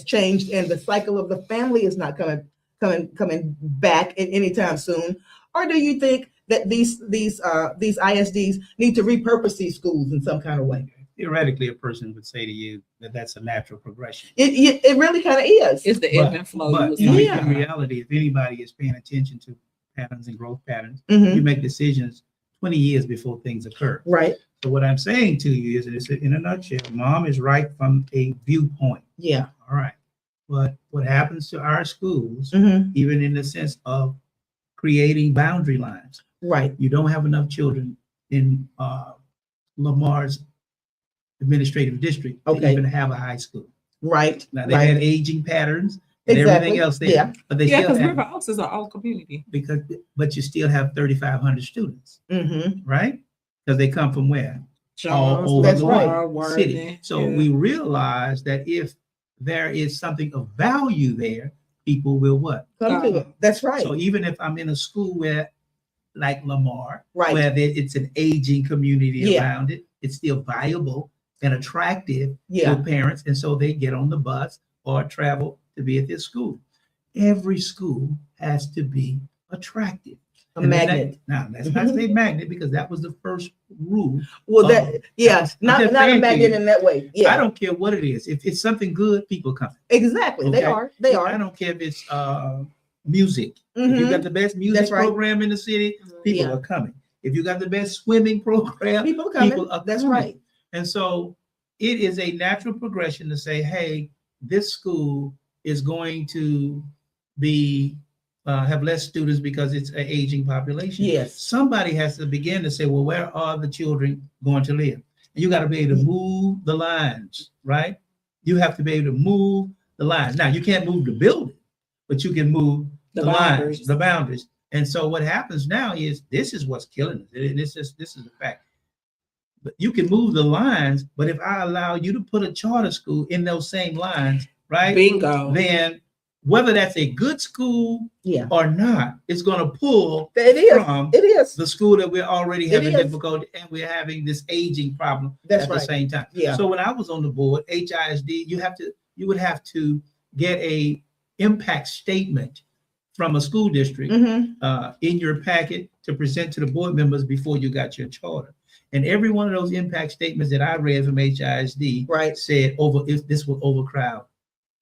changed and the cycle of the family is not coming back anytime soon? Or do you think that these ISDs need to repurpose these schools in some kind of way? Theoretically, a person would say to you that that's a natural progression. It really kind of is. It's the ebb and flow. But you was Yeah. in reality, if anybody is paying attention to patterns and growth patterns, Mhm. you make decisions 20 years before things occur. Right. So what I'm saying to you is, and it's in a nutshell, mom is right from a viewpoint. Yeah. All right. But what happens to our schools, Mhm. even in the sense of creating boundary lines, Right. you don't have enough children in Lamar's administrative district to Okay. even have a high school. Right. Now they right. had aging patterns and Exactly. everything else there, Yeah. but they Yeah, still because have, River Oaks is an old community. but you still have 3,500 students, Mm-hmm. right? Because they come from where? All Jones, over That's the right. city. So we realize that if there is something of value there, people will what? Come to it. That's right. So even if I'm in a school where, like Lamar, Right. where it's an aging community Yeah. around it, it's still viable and attractive Yeah. to parents, and so they get on the bus or travel to be at this school. Every school has to be attractive. A And then magnet. now, let's not say magnet because that was the first rule. Well, Oh, that yeah, I'm not just a saying to magnet you, in that way. Yeah, I don't care what it is. If it's something good, people come. exactly. They Okay. are. They I are. don't care if it's music. If you Mhm. got the best music That's right. program in the city, people Yeah. are coming. If you got the best swimming program, People coming. people are That's coming. right. And so it is a natural progression to say, hey, this school is going to be have less students because it's an aging population. Yes. Somebody has to begin to say, well, where are the children going to live? And you got to be able to move the lines, right? You have to be able to move the lines. Now, you can't move the building, but you can move the lines, the boundaries. And so what happens now is this is what's killing us. And this is the fact. But you can move the lines, but if I allow you to put a charter school in those same lines, right? Bingo. Then whether that's a good school Yeah. or not, it's going to pull It is. from It is. the school that we're already It having is. difficulty, and we're having this aging problem That's at right. the same time. Yeah. So when I was on the board, HISD, you would have to get a impact statement from a school district Mhm. in your packet to present to the board members before you got your charter. And every one of those impact statements that I read from HISD Right. said this will overcrowd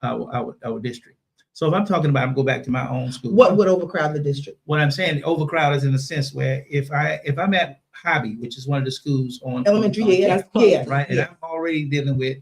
our district. So if I'm talking about, I'm go back to my own school. What would overcrowd the district? What I'm saying, overcrowd is in the sense where if I'm at Hobby, which is one of the schools on Elementary, on yeah, campus, yeah, right, and yeah. I'm already dealing with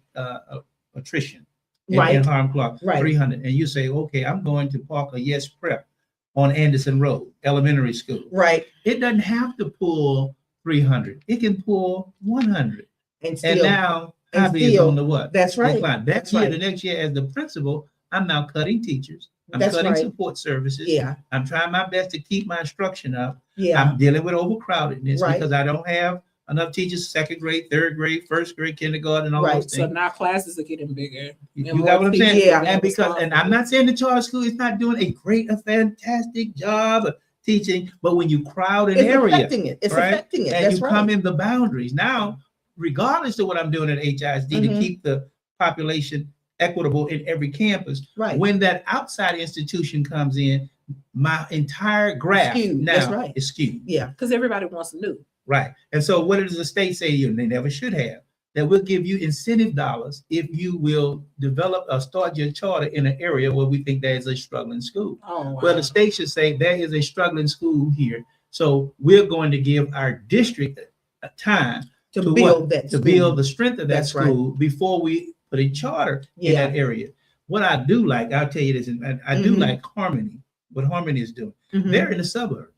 attrition in Right. Harlem Clark, Right. 300, and you say, okay, I'm going to park a Yes Prep on Anderson Road, elementary school. Right. It doesn't have to pull 300; it can pull 100. And And still, now and Hobby is still- on the what? that's right. Decline. That That's year, right. the next year, as the principal, I'm now cutting teachers. I'm That's cutting right. support services. Yeah. I'm trying my best to keep my instruction up. Yeah. I'm dealing with overcrowdedness Right. because I don't have enough teachers, second grade, third grade, first grade, kindergarten, and all Right. those So things. now classes are getting bigger. You and got what I'm more saying? teachers Yeah. are And because, and I'm not saying the charter school is not doing a fantastic job of teaching, but when you crowd an It's area, affecting it. It's right? affecting it. and That's you right. come in the boundaries. Now, regardless of what I'm doing at HISD Mhm. to keep the population equitable in every campus, Right. when that outside institution comes in, my entire graph Skewed. That's now right. is skewed. Yeah. Because everybody wants new. Right. And so what does the state say to you? And they never should have. That we'll give you incentive dollars if you will develop or start your charter in an area where we think there is a struggling school. Oh, wow. Well, the state should say there is a struggling school here. So we're going to give our district a time To to build what? that. to school. build the strength of that That's right. school before we put a charter in Yeah. that area. What I do like, I'll tell you this, and I do Mhm. like Harmony, what Harmony is doing. Mhm. They're in the suburbs.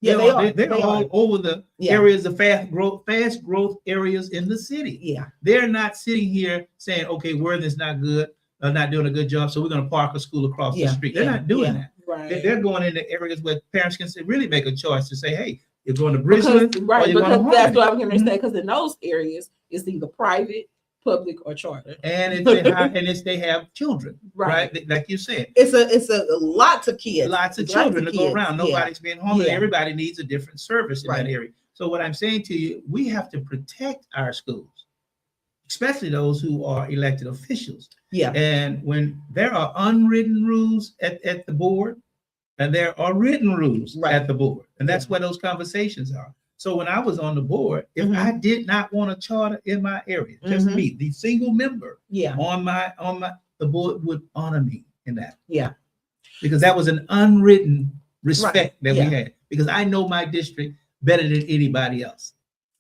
Yeah, They're they all- are. They're They all are. over the Yeah. areas of fast growth areas in the city. Yeah. They're not sitting here saying, okay, Worthing's not good, not doing a good job, so we're going to park a school across Yeah, the street. They're yeah, not doing yeah. that. Right. They're going into areas where parents can really make a choice to say, hey, you're going to Because, Bridgeland or right, you're going to because that's Harmony. what I'm going to Mhm. say. Because in those areas, it's either private, public, or charter. And they have children, Right. right? Like you said. It's a lots of kids. Lots of children to go kids. around. Yeah. Nobody's being homeless. Yeah. Everybody needs a different service in Right. that area. So what I'm saying to you, we have to protect our schools, especially those who are elected officials. Yeah. And when there are unwritten rules at the board, and there are written rules Right. at the board, and that's where those conversations are. So when I was on the board, if Mhm. I did not want a charter in my area, just Mhm. me, the single member Yeah. the board would honor me in that. Yeah. Because that was an unwritten respect Right. that Yeah. we had. Because I know my district better than anybody else.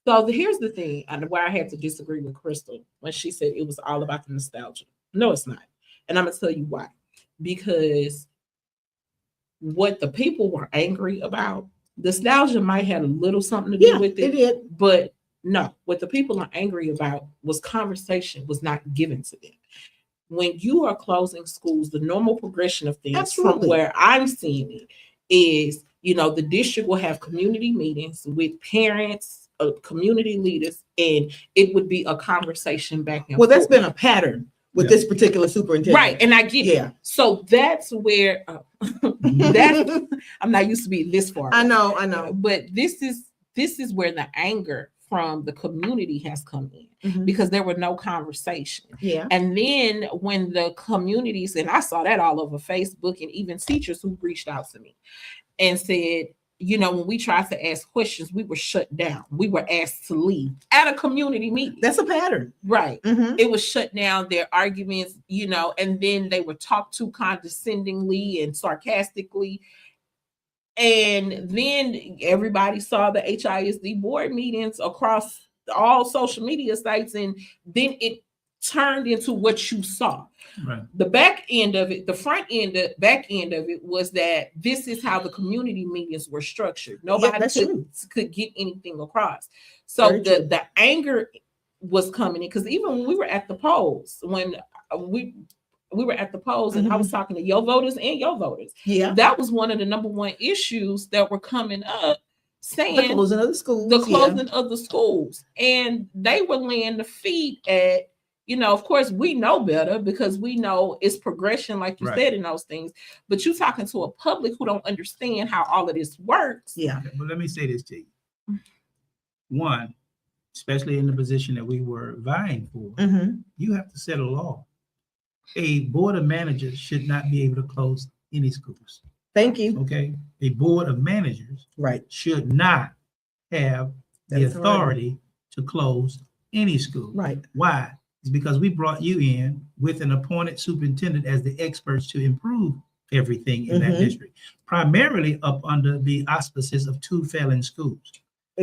So here's the thing, and why I had to disagree with Crystal when she said it was all about the nostalgia. No, it's not. And I'm going to tell you why. Because what the people were angry about, nostalgia might have a little something to do Yeah. with It it, did. but no, what the people are angry about was conversation was not given to them. When you are closing schools, the normal progression of things Absolutely. from where I'm seeing it is, the district will have community meetings with parents, community leaders, and it would be a conversation back and Well, that's forth. been a pattern with Yeah. this particular superintendent. Right, and I get it. Yeah. So that's where that's I'm not used to be this far. I know. But this is where the anger from the community has come in Mhm. because there were no conversation. Yeah. And then when the communities, and I saw that all over Facebook, and even teachers who reached out to me and said, when we tried to ask questions, we were shut down. We were asked to leave at a community meeting. That's a pattern. Right. Mhm. It was shut down, their arguments, and then they were talked to condescendingly and sarcastically. And then everybody saw the HISD board meetings across all social media sites, and then it turned into what you saw. Right. The back end of it, the back end of it was that this is how the community meetings were structured. Nobody that's true. could get anything across. So Very true. the anger was coming in, because even when we were at the polls, when we were at the polls, and I was talking to your voters and your voters, Yeah. that was one of the number one issues that were coming up, saying The closing of the schools. the yeah. closing of the schools, and they were laying the feet at, of course we know better because we know it's progression, like you Right. said, in those things, but you talking to a public who don't understand how all of this works. Yeah. Okay, but let me say this to you. One, especially in the position that we were vying for, Mhm. you have to set a law. A board of managers should not be able to close any schools. Thank you. Okay? A board of managers Right. should not have the That's right. authority to close any school. Right. Why? It's because we brought you in with an appointed superintendent as the experts to improve everything in that Mhm. district, primarily up under the auspices of 2 failing schools.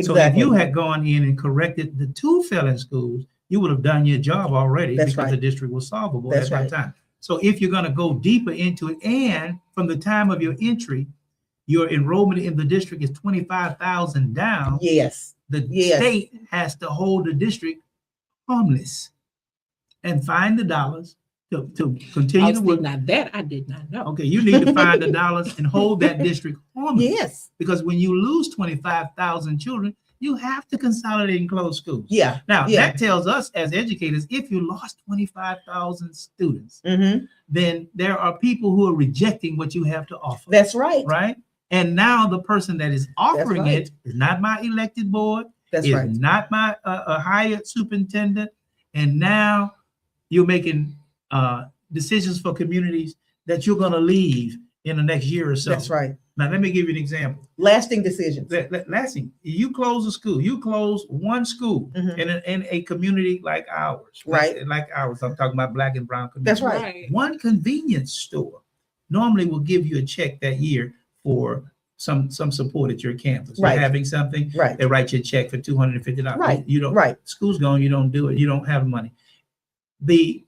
So if Exactly. you had gone in and corrected the 2 failing schools, you would have done your job already That's because right. the district was solvable That's at that right. time. So if you're going to go deeper into it, and from the time of your entry, your enrollment in the district is 25,000 down, Yes. the Yes. state has to hold the district harmless and find the dollars to continue to work. Now that I did not know. Okay, you need to find the dollars and hold that district harmless. Yes. Because when you lose 25,000 children, you have to consolidate and close schools. Yeah. Now, Yeah. that tells us as educators, if you lost 25,000 students, Mm-hmm. then there are people who are rejecting what you have to offer, That's right. right? And now the person that is offering right. it is not my elected board, That's is right. not my hired superintendent, and now you're making decisions for communities that you're going to leave in the next year or so. That's right. Now, let me give you an example. Lasting decisions. Last thing, you close a school, you close one school Mhm. in a community like ours, Right. Like ours. I'm talking about Black and brown communities. That's right. One convenience store normally will give you a check that year for some support at your campus. Right. You're having something, Right. they write you a check for $250. Right. You don't. Right. School's gone. You don't do it. You don't have money. The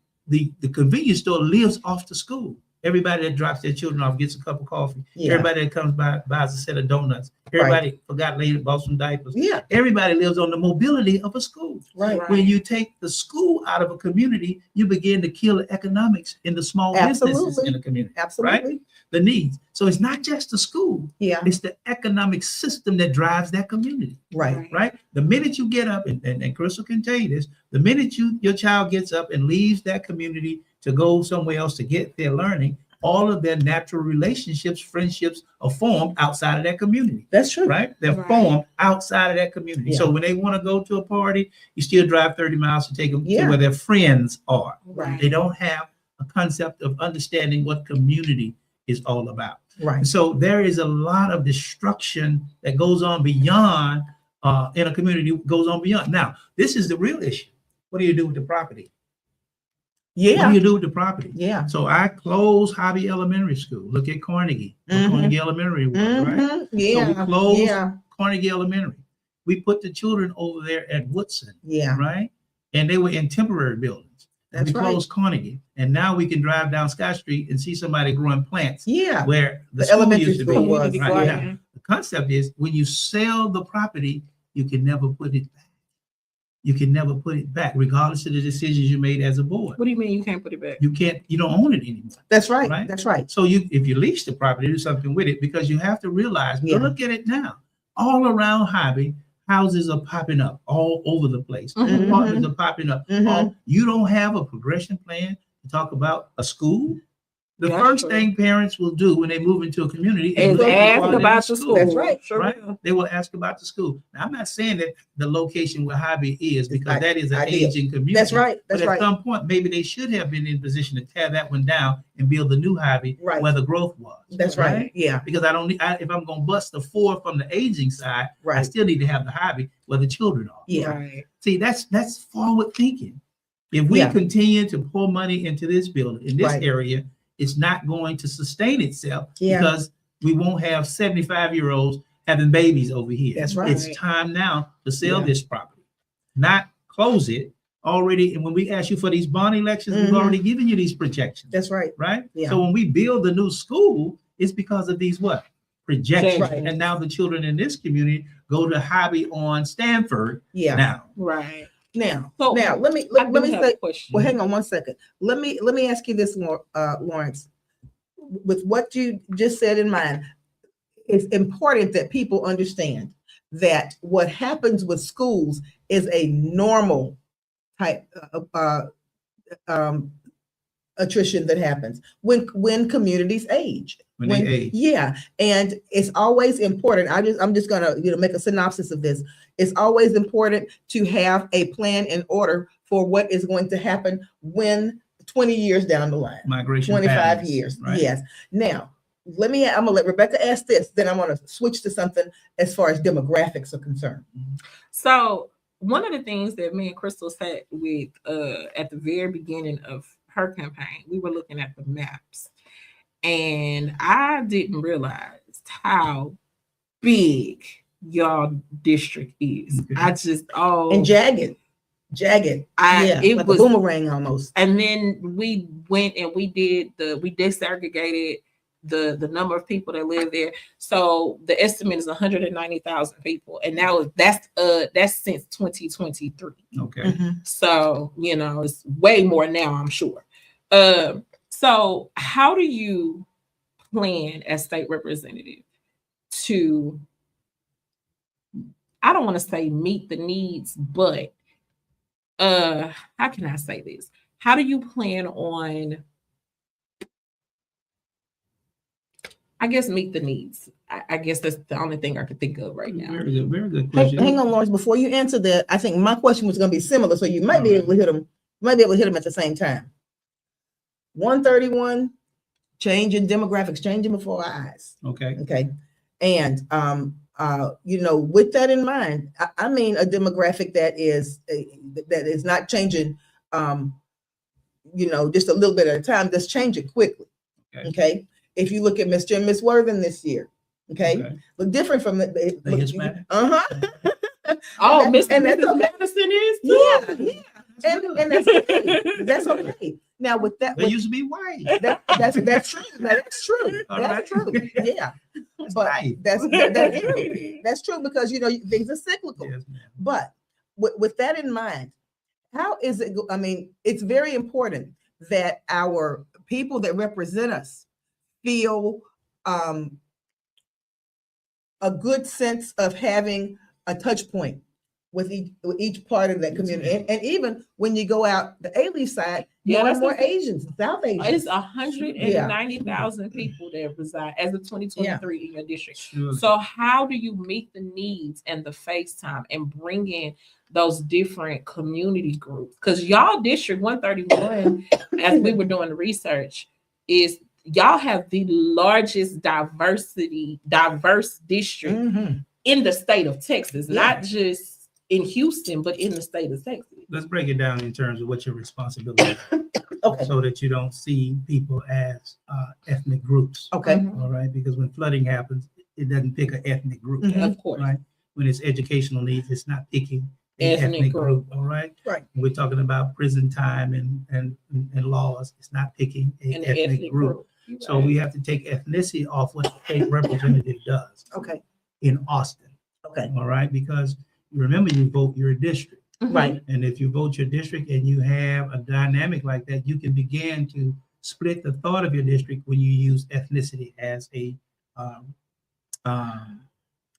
convenience store lives off the school. Everybody that drops their children off gets a cup of coffee. Yeah. Everybody that comes by buys a set of donuts. Everybody forgot later bought some diapers. Yeah. Everybody lives on the mobility of a school. Right. Right. When you take the school out of a community, you begin to kill the economics in the small businesses Absolutely. in the community, Absolutely. the needs. So it's not just the school, Yeah. it's the economic system that drives that community, Right. right? The minute you get up, and Crystal can tell you this, the minute your child gets up and leaves that community to go somewhere else to get their learning, all of their natural relationships, friendships are formed outside of that community. That's true. Right? They're Right. formed outside of that community. Yeah. So when they want to go to a party, you still drive 30 miles to take them Yeah. to where their friends are. Right. They don't have a concept of understanding what community is all about. Right. So there is a lot of destruction that goes on beyond in a community, goes on beyond. Now, this is the real issue. What do you do with the property? What Yeah. do you do with the property? Yeah. So I closed Hobby Elementary School. Look at Carnegie, what Mhm. Carnegie Elementary was, right? Mhm. Yeah. So we closed Yeah. Carnegie Elementary. We put the children over there at Woodson, Yeah. right? And they were in temporary buildings. And That's we right. closed Carnegie. And now we can drive down Scott Street and see somebody growing plants Yeah. where the, The school elementary used to be. school was. Community Right, yeah. garden. The concept is when you sell the property, you can never put it back. You can never put it back, regardless of the decisions you made as a board. What do you mean you can't put it back? You don't own it anymore. That's right. Right. That's right. So if you lease the property, do something with it, because you have to realize, Yeah. look at it now. All around Hobby, houses are popping up all over the place. Mhm. Apartments are popping up. Mhm. You don't have a progression plan to talk about a school. The Yeah, first sure. thing parents will do when they move into a community Is look at ask quality of about the school. That's right. Sure Right? will. They will ask about the school. Now, I'm not saying that the location where Hobby is, because Right. that is an Ideal. aging community. That's right. That's But at right. some point, maybe they should have been in position to tear that one down and build the new Hobby Right. where the growth was. That's right. Yeah. Because I don't need, if I'm going to bust the 4 from the aging side, I Right. still need to have the Hobby where the children are. Yeah. Right. See, that's forward thinking. If we Yeah. continue to pour money into this building, in this Right. area, it's not going to sustain itself Yeah. because we won't have 75-year-olds having babies over here. That's right. It's time now to sell Yeah. this property, not close it already. And when we ask you for these bond elections, we've Mhm. already given you these projections, That's right. right? Yeah. So when we build the new school, it's because of these what? Projections. Right. And now the children in this community go to Hobby on Stanford Yeah. now. Right. Now, So, let me I do let me have say. a question. Well, hang on one second. Let me ask you this, Lawrence. With what you just said in mind, it's important that people understand that what happens with schools is a normal type of attrition that happens when communities age. When they age. Yeah, and it's always important. I'm just gonna make a synopsis of this. It's always important to have a plan in order for what is going to happen when 20 years down the line, Migration 25 patterns, years. right? Yes. Now, I'm gonna let Rebecca ask this, then I'm gonna switch to something as far as demographics are concerned. So one of the things that me and Crystal sat with at the very beginning of her campaign, we were looking at the maps, and I didn't realize how big y'all district is. Okay. I just And jagged. Yeah, it like was a boomerang almost. And then we went and we desegregated the number of people that live there. So the estimate is 190,000 people, and that's since 2023. Okay. Mhm. So it's way more now, I'm sure. So how do you plan as state representative to, I don't want to say meet the needs, but how can I say this? How do you plan on, I guess, meet the needs? I guess that's the only thing I could think of right now. Very good Hey, question. hang on, Lawrence. Before you answer that, I think my question was going to be similar, so you might be able to hit them. Might be able to hit them at the same time. 131, changing demographics, changing before our eyes. Okay. Okay, and with that in mind, I mean a demographic that is not changing, just a little bit at a time. That's changing quickly. Okay. If you look at Mr. and Miss Worthen this year, look different from The Hispanic? Oh, And Mr. that's okay. Madison is too. Yeah. And that's okay. That's okay. Now with that, They used to be white. that's true. That's true. All That's right. true. Yeah. But right. that's true. That's true because things are cyclical. Yes, ma'am. But with that in mind, how is it? I mean, it's very important that our people that represent us feel a good sense of having a touch point with each part of that community. And even when you go out the A-Leaf side, Yeah, more and that's more okay. Asians, South Asians. It's 190,000 people that reside as of 2023 in your district. Sure. So how do you meet the needs and the FaceTime and bring in those different community groups? Because y'all district 131, as we were doing the research, is y'all have the largest diverse district Mhm. in the state of Texas, Yeah. not just in Houston, but in the state of Texas. Let's break it down in terms of what your responsibility is, Okay. so that you don't see people as ethnic groups. Okay. Mhm. All right, because when flooding happens, it doesn't pick an ethnic group. Mhm. Of course. Right. When it's educational needs, it's not picking an Ethnic ethnic group. group. All right. Right. When we're talking about prison time and laws, it's not picking an In the ethnic group. You're So right. we have to take ethnicity off what the state representative does Okay. in Austin. Okay. All right, because remember, you vote your district. Mhm. Right. And if you vote your district and you have a dynamic like that, you can begin to split the thought of your district when you use ethnicity as a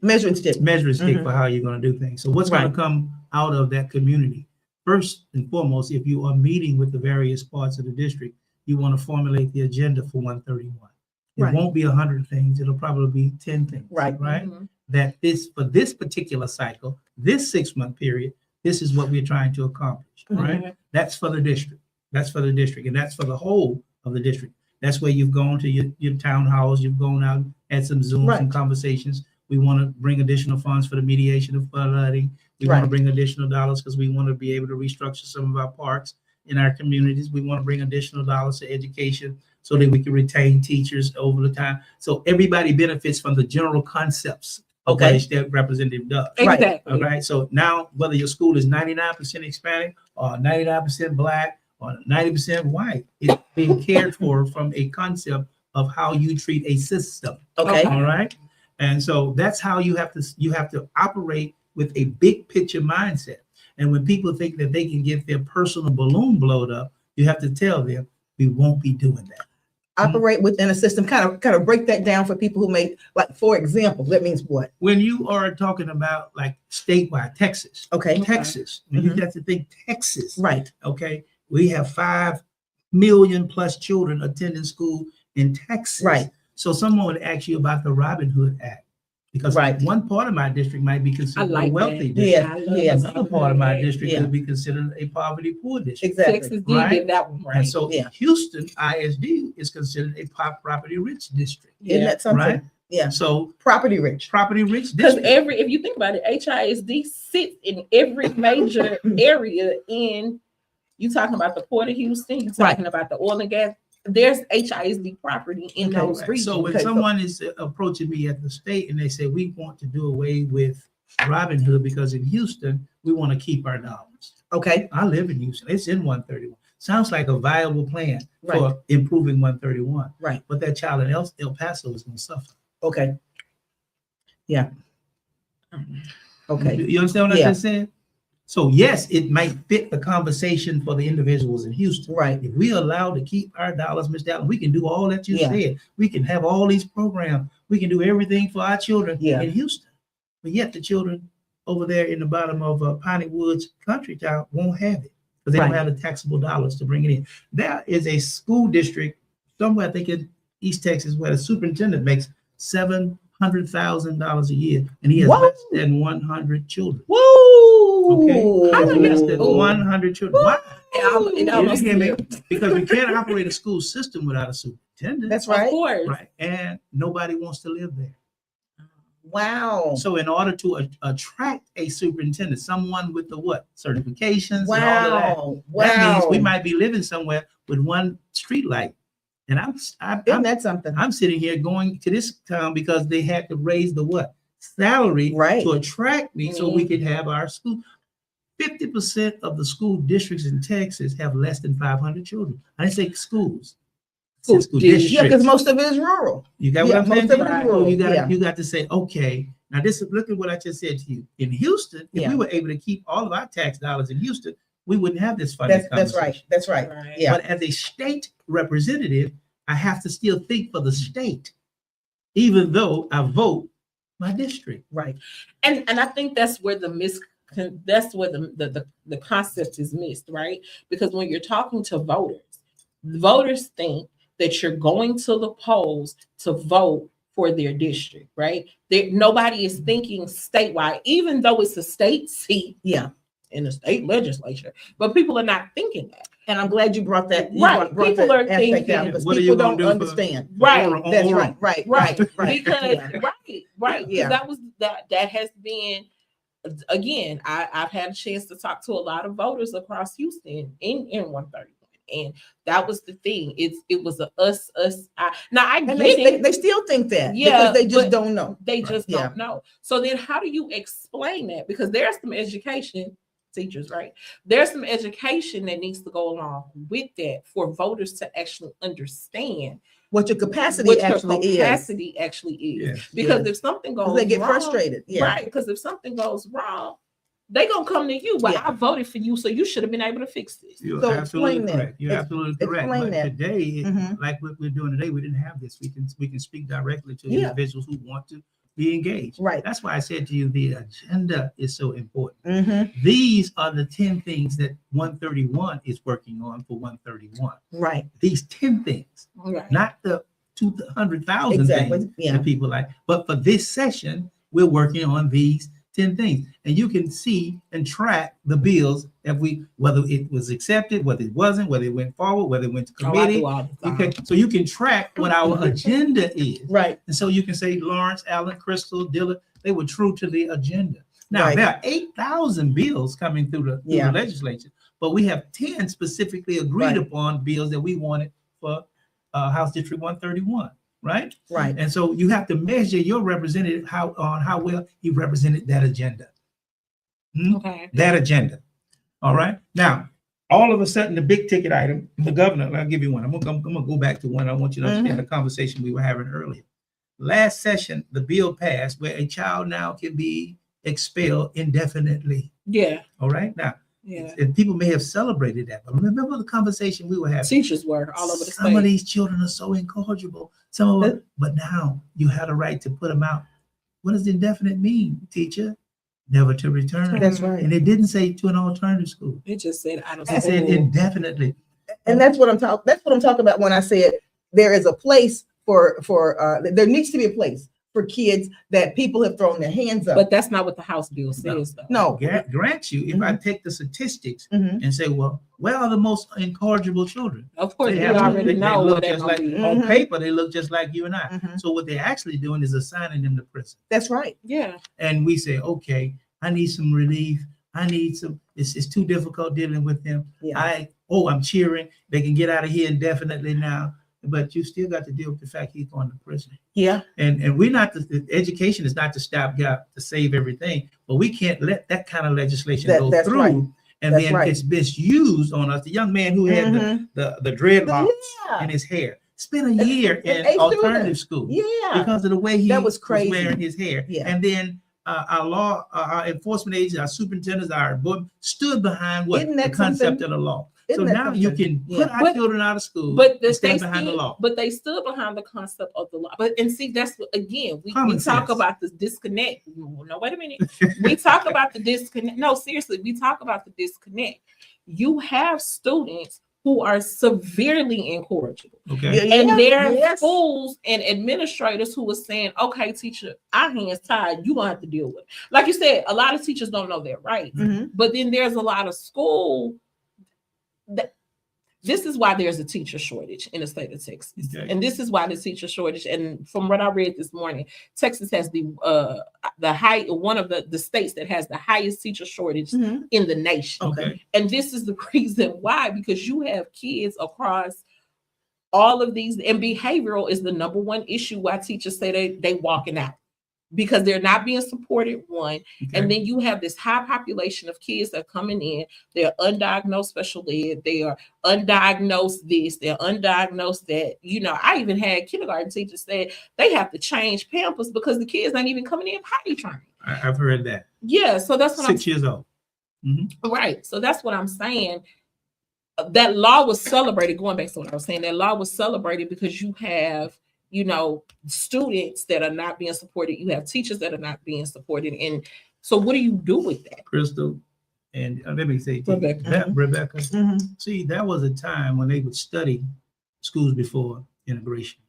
Measuring stick. measuring stick Mhm. for how you're going to do things. So what's going Right. to come out of that community? First and foremost, if you are meeting with the various parts of the district, you want to formulate the agenda for 131. It Right. won't be 100 things. It'll probably be 10 things. Right. Right. Mhm. That for this particular cycle, this 6-month period, this is what we're trying to accomplish. Right. Mhm. That's for the district. That's for the district. And that's for the whole of the district. That's where you've gone to your town halls, you've gone out, had some Zooms Right. and conversations. We want to bring additional funds for the mediation of flooding. We want to Right. bring additional dollars because we want to be able to restructure some of our parks in our communities. We want to bring additional dollars to education so that we can retain teachers over the time. So everybody benefits from the general concepts of what Okay. a state representative does. Right. Exactly. All right. So now, whether your school is 99% Hispanic or 99% Black or 90% white, it's being cared for from a concept of how you treat a system. Okay. All right. And so that's how you have to operate with a big picture mindset. And when people think that they can get their personal balloon blowed up, you have to tell them we won't be doing that. Operate within a system. Kind of break that down for people who may, like, for example, that means what? When you are talking about like statewide Texas, Okay. Texas, when you Mhm. have to think Texas, Right. okay, we have 5 million plus children attending school in Texas. Right. So someone would ask you about the Robin Hood Act, because Right. one part of my district might be I considered like a wealthy that. district. Yeah. I love Yeah. that. Another part of my district Yeah. could be considered a poverty poor district. Exactly. Texas did Right. get that one right. And so Yeah. Houston ISD is considered a property rich district, Isn't that something? right? Yeah. So Property rich. property rich Because district. if you think about it, HISD sits in every major area in, you talking about the Port of Houston, you talking about the oil and gas, there's HISD property in Okay. those Right. regions. So when Okay, so- someone is approaching me at the state and they say, we want to do away with Robin Hood because in Houston, we want to keep our dollars. Okay. I live in Houston. It's in 131. Sounds like a viable plan Right. for improving 131. Right. But that child in El Paso is going to suffer. Okay. Yeah. Okay. You understand what I Yeah. just said? So yes, it might fit the conversation for the individuals in Houston. Right. If we allow to keep our dollars, Mr. Allen, we can do all that you Yeah. said. We can have all these programs. We can do everything for our children Yeah. in Houston. But yet the children over there in the bottom of Piney Woods country town won't have it because they Right. don't have the taxable dollars to bring it in. There is a school district somewhere, I think in East Texas, where the superintendent makes $700,000 a year, and he has Whoa. less than 100 children. Whoa. Okay, How He has many? less than Ooh. 100 children. Why? It almost You hear me? slipped. Because we can't operate a school system without a superintendent. That's Of right. course. Right, and nobody wants to live there. Wow. So in order to attract a superintendent, someone with the what? Certifications and all of that. Wow. That means Wow. we might be living somewhere with one street light. And Isn't that something? I'm sitting here going to this town because they had to raise the what? Salary Right. to attract me so we could have our school. 50% of the school districts in Texas have less than 500 children. I didn't say schools. I said school Yeah, districts. because most of it is rural. You got what Yeah, I'm saying? most of it is So rural, you got yeah. you got to say, okay, now this is look at what I just said to you. In Houston, if Yeah. we were able to keep all of our tax dollars in Houston, we wouldn't have this funding That's right. conversation. That's right. Right. Yeah. But as a state representative, I have to still think for the state, even though I vote my district. Right. And I think that's where that's where the concept is missed, right? Because when you're talking to voters think that you're going to the polls to vote for their district, right? Nobody is thinking statewide, even though it's a state seat Yeah. in the state legislature, but people are not thinking that. And I'm glad you brought that. You Right. brought People that are aspect thinking, down because what are people you gonna don't do for- understand. Right. That's Oral. right. Right. Right. Right. Right. Because Yeah. right. Yeah. That was that has been, again, I've had a chance to talk to a lot of voters across Houston in 131. And that was the thing. It was a us. Now I And get they it. still think that Yeah, because they just but- don't know. They just Yeah. don't know. So then how do you explain that? Because there's some education, teachers, right? There's some education that needs to go along with that for voters to actually understand What your capacity what your actually capacity actually is. Yes. Because Yes. if something is. goes They get wrong, frustrated. Yeah. right? Because if something goes wrong, they gonna come to you. Well, Yeah. I voted for you, so you should have been able to fix this. You're So absolutely explain that. correct. You're absolutely correct. explain But that. today, Mhm. like what we're doing today, we didn't have this. We can speak directly to Yeah. individuals who want to be engaged. Right. That's why I said to you, the agenda is so important. Mm-hmm. These are the 10 things that 131 is working on for 131. Right. These 10 things, Right. not the 200,000 Exactly. things Yeah. that people like. But for this session, we're working on these 10 things. And you can see and track the bills that whether it was accepted, whether it wasn't, whether it went forward, whether it went to Oh, I committee. do all the time. Okay, so you can track what our agenda is. Right. And so you can say Lawrence, Allen, Crystal, Dillard, they were true to the agenda. Now, Right. there are 8,000 bills coming through the Yeah. legislature, but we have 10 specifically agreed Right. upon bills that we wanted for House District 131, right? Right. And so you have to measure your representative on how well he represented that agenda. Hmm? Okay. That agenda. All right. Now, all of a sudden, the big ticket item, the governor, I'll give you one. I'm gonna go back to one. I want you to understand the conversation we were having earlier. Last session, the bill passed where a child now can be expelled indefinitely. Yeah. All right. Now, Yeah. and people may have celebrated that, but remember the conversation we were having. Teachers were all over the Some of state. these children are so incorrigible. Some of them, but now you had a right to put them out. What does indefinite mean, teacher? Never to return. That's right. And it didn't say to an alternative school. It just said I don't It said indefinitely. And that's what I'm talking. That's what I'm talking about when I said there is a place for there needs to be a place for kids that people have thrown their hands up. But that's not what the House bill says, though. No. Grant you, if I take the statistics Mhm. and say, well, where are the most incorrigible children? Of course, They we have- already they know look what just that's like gonna be. on Mhm. paper, they look just like you and I. Mhm. So what they're actually doing is assigning them to prison. That's right. Yeah. And we say, okay, I need some relief. I need some, it's too difficult dealing with them. Yeah. I'm cheering. They can get out of here indefinitely now. But you still got to deal with the fact he's going to prison. Yeah. And we're not, the education is not the stopgap to save everything, but we can't let that kind of legislation go That's through. right. And That's then right. it's misused on us. The young man who had Mhm. the dreadlocks Yeah. in his hair spent a year An in A alternative student. school Yeah. because of the way he That was crazy. wearing his hair. Yeah. And then our enforcement agents, our superintendents, our board stood behind what Isn't the that concept something? of the law. Isn't So that now you something? can put Yeah. our But- children out of school But and they stand behind the law. But they stood behind the concept of the law. But and see, that's what again we Common talk sense. about this disconnect. No, wait a minute. We talk about the disconnect. No, seriously, we talk about the disconnect. You have students who are severely incorrigible. Okay. Yeah. And there are Yes. schools and administrators who are saying, okay, teacher, our hands tied, you're gonna have to deal with it. Like you said, a lot of teachers don't know their rights. Mhm. But then there's a lot of school that this is why there's a teacher shortage in the state of Texas. Okay. And this is why the teacher shortage, and from what I read this morning, Texas has the high one of the states that has the highest teacher shortage Mhm. in the nation. Okay. And this is the reason why, because you have kids across all of these, and behavioral is the number one issue why teachers say they walking out because they're not being supported, one. And then you have this high population of kids that are coming in, they're undiagnosed special ed, they are undiagnosed this, they're undiagnosed that. You know, I even had kindergarten teachers say they have to change Pampers because the kids ain't even coming in potty trained. I've heard that. Yeah, so that's what 6 years old. right. So that's what I'm saying. That law was celebrated, going back to what I was saying, that law was celebrated because you have, you know, students that are not being supported, you have teachers that are not being supported. And so what do you do with that? Crystal, and let me say, to you, Rebecca. Rebecca, Mhm. see, that was a time when they would study schools before integration.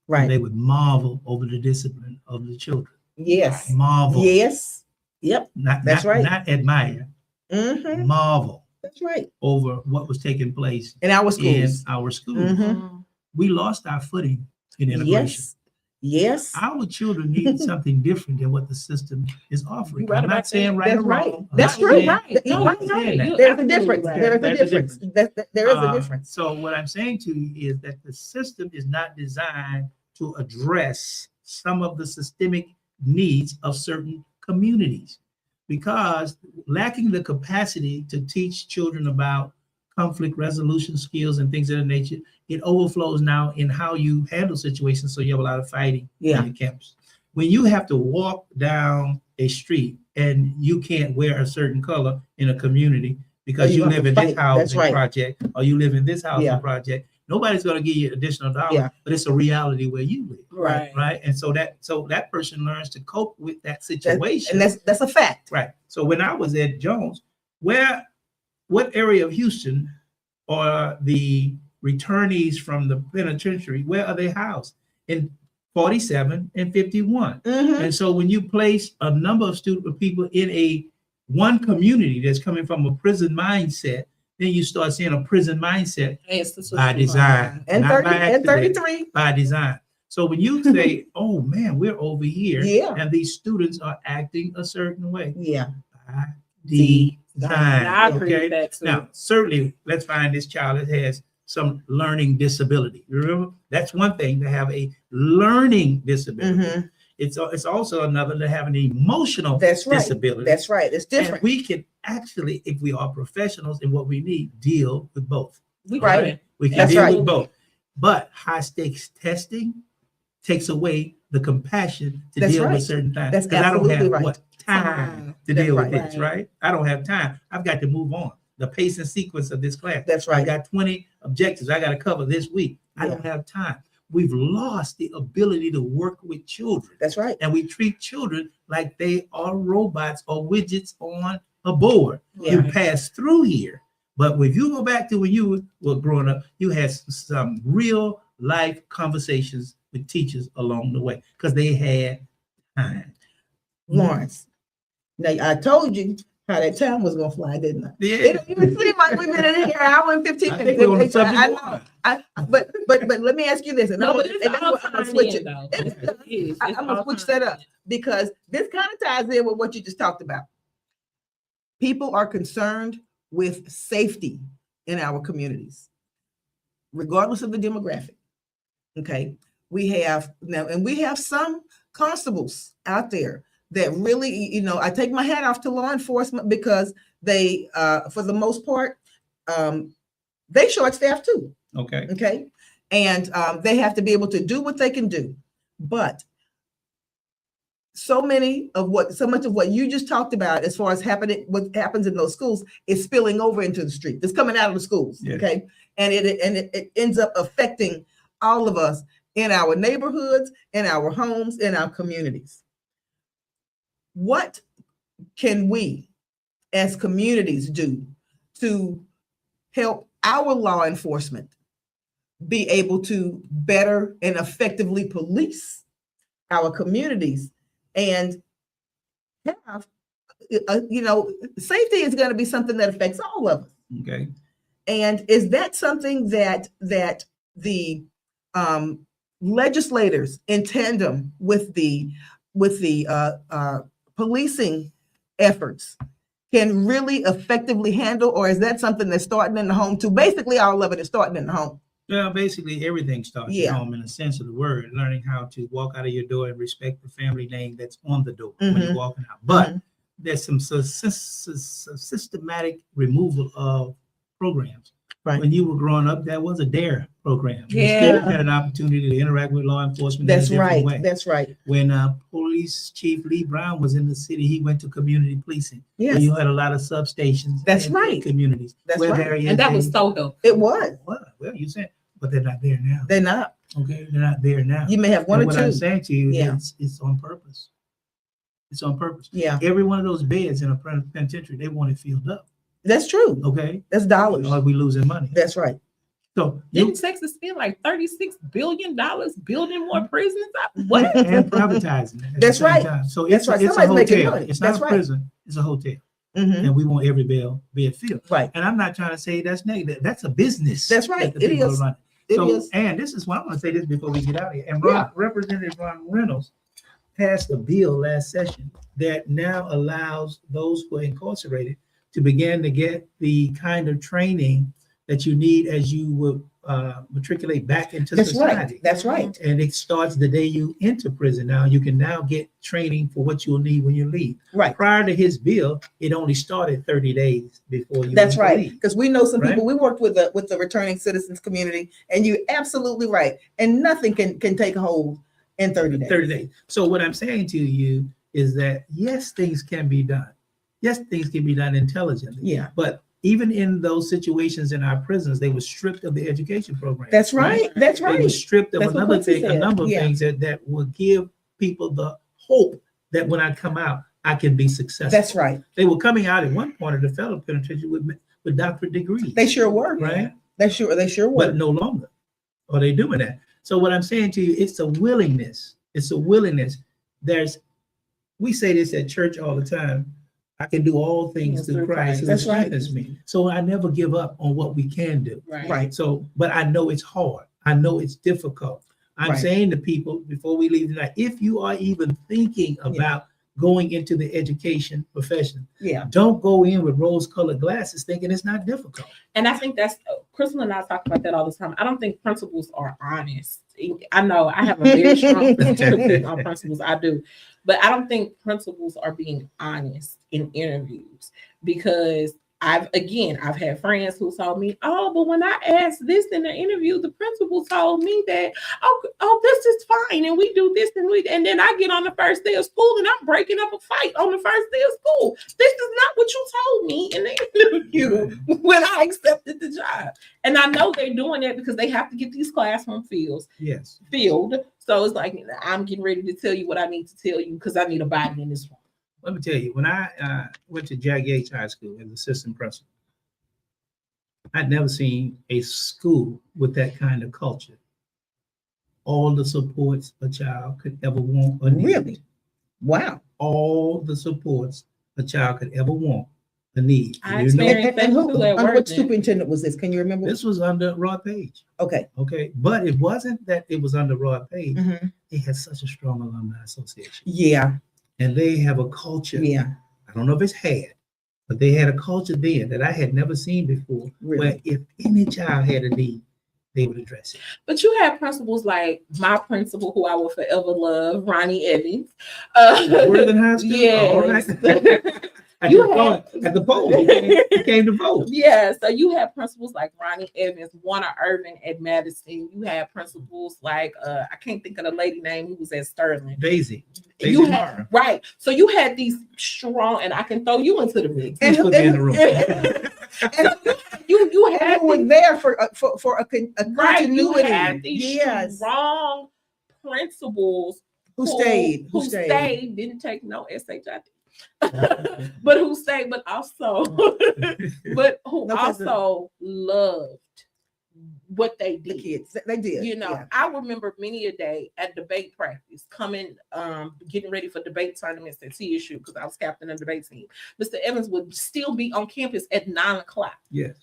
Right. They would marvel over the discipline of the children. Yes. Marvel. Yes. Yep. That's right. Not admire, Mhm. marvel That's right. over what was taking place In our in schools. our schools. Mhm. We lost our footing in integration. Yes. Yes. Our children need something different than what the system is offering. You're right I'm not about saying that. right That's or right. wrong. I'm That's not true. saying- Right. No, I'm right. not saying that. You're There's a absolutely difference. right. There's a There's a difference. difference. There is a difference. So what I'm saying to you is that the system is not designed to address some of the systemic needs of certain communities, because lacking the capacity to teach children about conflict resolution skills and things of that nature, it overflows now in how you handle situations. So you have a lot of fighting Yeah. on your campus. When you have to walk down a street and you can't wear a certain color in a community because Or you you have live to in this fight. That's housing right. project or you live in this housing Yeah. project, nobody's going to give you additional dollars, Yeah. but it's a reality where you live, Right. right? And so that person learns to cope with that situation. And that's a fact. Right. So when I was at Jones, what area of Houston are the returnees from the penitentiary? Where are they housed? In 47 and 51. Mhm. And so when you place a number of people in one community that's coming from a prison mindset, then you start seeing a prison mindset by design, And not 30 by and accident, 33. by design. So when you say, oh man, we're over here, Yeah. and these students are acting a certain way, Yeah. by Design. design. I agree Okay. with that too. Now, certainly, let's find this child that has some learning disability. Remember, that's one thing to have a learning disability. Mhm. It's also another to have an emotional That's right. disability. That's right. It's And different. we can actually, if we are professionals in what we need, deal with both. We Right. can. We can That's deal right. with both. But high stakes testing takes away the compassion to That's deal right. with certain things. That's 'Cause I don't absolutely have right. what time to That's deal with right. this, right? I don't have time. I've got to move on. The pace and sequence of this class. That's I right. got 20 objectives I got to cover this week. I don't have time. We've lost the ability to work with children. That's right. And we treat children like they are robots or widgets on a board. Yeah. You pass through here. But if you go back to when you were growing up, you had some real life conversations with teachers along the way because they had time. Lawrence. Now I told you how that time was gonna fly, didn't I? Yeah. It don't even seem like we've been in here an hour and 15 I minutes. think we're on the subject I of know. wine. But let me ask you this, and No, I'm but gonna, it's and that's all what I'm gonna time switch in, it. though. It's- It is. It's I'm gonna all switch time that up in. because this kind of ties in with what you just talked about. People are concerned with safety in our communities, regardless of the demographic. Okay, we have now, and we have some constables out there that really, I take my hat off to law enforcement because they, for the most part, they short staffed too. Okay. Okay, and they have to be able to do what they can do, but so much of what you just talked about, as far as what happens in those schools, is spilling over into the street. It's coming out of the schools. Yes. Okay, and it ends up affecting all of us in our neighborhoods, in our homes, in our communities. What can we as communities do to help our law enforcement be able to better and effectively police our communities and have, safety is going to be something that affects all of us. Okay. And is that something that the legislators in tandem with the policing efforts can really effectively handle, or is that something that's starting in the home too? Basically, all of it is starting in the home. Well, basically everything starts Yeah. at home in the sense of the word, learning how to walk out of your door and respect the family name that's on the door when you're walking out. But there's some systematic removal of programs. Right. When you were growing up, that was a DARE program. You Yeah. still had an opportunity to interact with law enforcement That's in a different right. way. That's right. When Police Chief Lee Brown was in the city, he went to community policing. Yes. Where you had a lot of substations. That's in right. communities. That's where right. there is And that a- was so helpful. It was. Well, you said, but they're not there now. They're not. Okay, they're not there now. You may have one And or what I'm two. saying to you, Yeah. it's on purpose. It's on purpose. Yeah, Every one of those beds in a penitentiary, they want it filled up. that's true. Okay, That's dollars. or we losing money. That's right. So you Didn't Texas spend like $36 billion building more prisons? What? and privatizing. at the That's same right. time. So That's it's right. it's a Somebody's making hotel. money. It's not That's a right. prison. It's a hotel, Mhm. and we want every bed filled. Right. And I'm not trying to say that's negative. That's a business. That's right. that the It people is. are running. It So, is. and this is why I want to say this before we get out of here. And Yeah. Representative Ron Reynolds passed a bill last session that now allows those who are incarcerated to begin to get the kind of training that you need as you would matriculate back into That's society. right. That's right. And it starts the day you enter prison. Now you can now get training for what you'll need when you leave. Right. Prior to his bill, it only started 30 days before you. That's went to right. leave. Because we know some Right? people. We worked with the returning citizens community, and you're absolutely right. And nothing can take hold in 30 days. 30 days. So what I'm saying to you is that yes, things can be done. Yes, things can be done intelligently. Yeah. But even in those situations in our prisons, they were stripped of the education program. That's right. That's They were right. stripped of That's what another Quincy thing, a said. number of Yeah. things that will give people the hope that when I come out, I can be successful. That's right. They were coming out at one point of the federal penitentiary with doctorate degrees. They sure were. right? They sure were. But no longer are they doing that. So what I'm saying to you, it's a willingness. It's a willingness. We say this at church all the time. I can do all things Yes, through through Christ Christ. who That's right. strengthens me. So I never give up on what we can do. Right. So, but I know it's hard. I know it's difficult. I'm Right. saying to people before we leave tonight, if you are even thinking about going into the education profession, Yeah. don't go in with rose-colored glasses thinking it's not difficult. And I think that's Crystal and I talk about that all the time. I don't think principals are honest. I know I have a very strong critique on principals. I do, but I don't think principals are being honest in interviews because I've had friends who told me, oh, but when I asked this in the interview, the principal told me that, oh, this is fine, and we do this and then I get on the first day of school and I'm breaking up a fight on the first day of school. This is not what you told me in the interview when I accepted the job. And I know they're doing that because they have to get these classroom Yes. filled. So it's like I'm getting ready to tell you what I need to tell you because I need a body in this room. Let me tell you, when I went to Jack Yates High School as assistant principal, I'd never seen a school with that kind of culture all the supports a child could ever want or need. Really? Wow. All the supports a child could ever want or need. I You know, experienced And that who, too at under work. what superintendent was this? Can you remember? this was under Rod Page. Okay. Okay. But it wasn't that it was under Rod Page. Mhm. They had such a strong alumni association. Yeah. And they have a culture. Yeah. I don't know if it's had, but they had a culture then that I had never seen before. Really? Where if any child had a need, they would address it. But you have principals like my principal, who I will forever love, Ronnie Evans. Worthing High School? Yes. All right. At the poll, he came to vote. Yeah, so you have principals like Ronnie Evans, Warner Irvin at Madison. You have principals like I can't think of the lady name who was at Sterling. Daisy. You Daisy had Mara. right. So you had these strong, and I can throw you into the mix. Please put me in the room. And You had who was these, there for a right. You continuity. had these Yes. strong principals Who stayed? who stayed, didn't take no SHIT. But who stayed, but also but who No, 'cause also loved what they The did. kids. They did. You know, Yeah. I remember many a day at debate practice, coming, getting ready for debate tournaments at TSU because I was captain of the debate team. Mr. Evans would still be on campus at 9:00. Yes.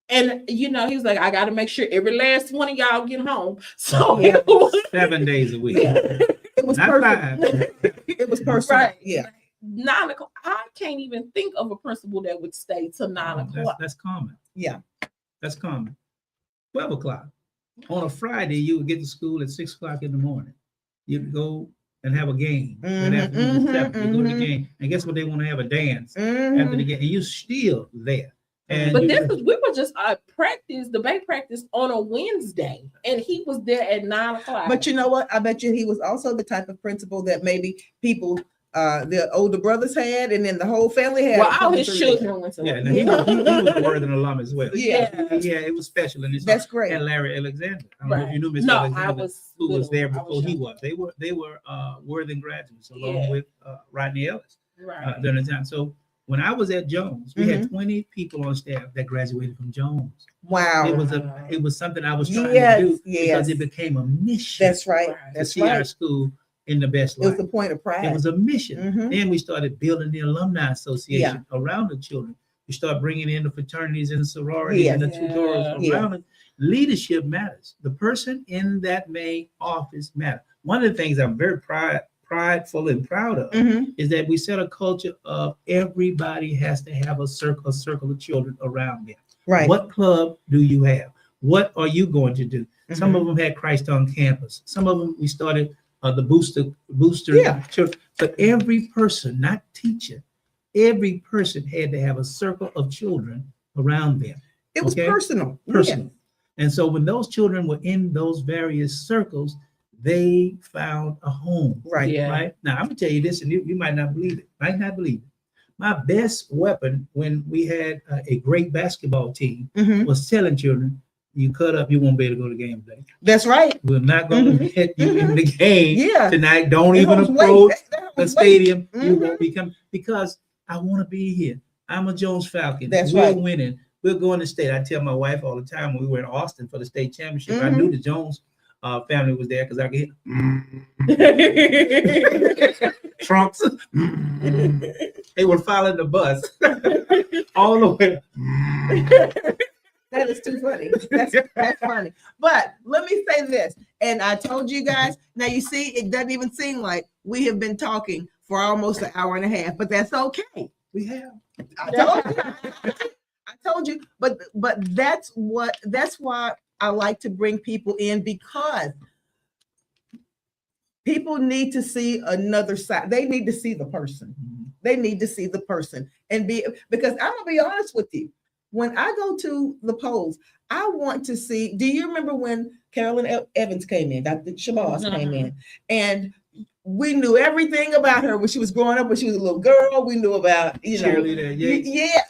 And you know, he was like, I got to make sure every last one of y'all get home. So Yeah. it was, 7 days a week. It was Not perfect. 5. It was personal. right. Yeah. 9:00. I can't even think of a principal that would stay till 9:00. That's common. Yeah. That's common. 12 o'clock. On a Friday, you would get to school at 6 o'clock in the morning. You'd go and have a game. That afternoon at 7, you go to the game. And guess what? They want to have a dance after the game. And you're still there. And But you- we were just practice, debate practice on a Wednesday, and he was there at 9:00. But you know what? I bet you he was also the type of principal that maybe people, the older brothers had, and then the whole family had. well, all coming his through children went to yeah, work. and he was a Worthing alum as well. Yeah. Yeah, it was special. And it's That's great. And Larry Alexander. I don't know if you knew Mr. No, Alexander. I was who was there little. I before he young. was. They were Worthing graduates along Yeah. with Rodney Ellis Right. during the time. So when I was at Jones, we had 20 people on staff that graduated from Jones. Wow. It was something I was trying Yes, to do yes. because it became a mission That's right. Right. to That's see our right. school in the best It was light. the point of pride. It was a mission. Mhm. Then we started building the alumni association around the children. We start bringing in the fraternities and the sororities and the Yeah. tutors Yeah. around it. Leadership matters. The person in that main office matters. One of the things I'm very prideful and proud of Mhm. is that we set a culture of everybody has to have a circle of children around them. Right. What club do you have? What are you going to do? Some Mhm. of them had Christ on campus. Some of them we started the booster. Yeah. church. But every person, not teacher, every person had to have a circle of children around them. It was Okay. personal. Personal. And so when those children were in those various circles, they found a home. Yeah. Right. Yeah. Right now, I'm gonna tell you this, and you might not believe it. Might not believe it. My best weapon when we had a great basketball team Mhm. was telling children, "You cut up, you won't be able to go to game day. That's right. We're not going to let you in the game Yeah. tonight. Don't It even was approach weight. That the was weight. stadium. You Mhm. won't be coming because I want to be here. I'm a Jones Falcon. That's We're right. winning. We're going to state. I tell my wife all the time when we were in Austin for the state championship. I Mhm. knew the Jones family was there because I could hear Trumps. They were following the bus all the way. That is too funny. That's funny. But let me say this, and I told you guys. Now you see, it doesn't even seem like we have been talking for almost an hour and a half, but that's okay. We have. I told you. I told you. But that's why I like to bring people in, because people need to see another side. They need to see the person. They need to see the person and because I'm gonna be honest with you. When I go to the polls, I want to see. Do you remember when Carolyn Evans came in? Dr. Shabazz came in, and we knew everything about her when she was growing up. When she was a little girl, we knew about Cheerleader, yeah.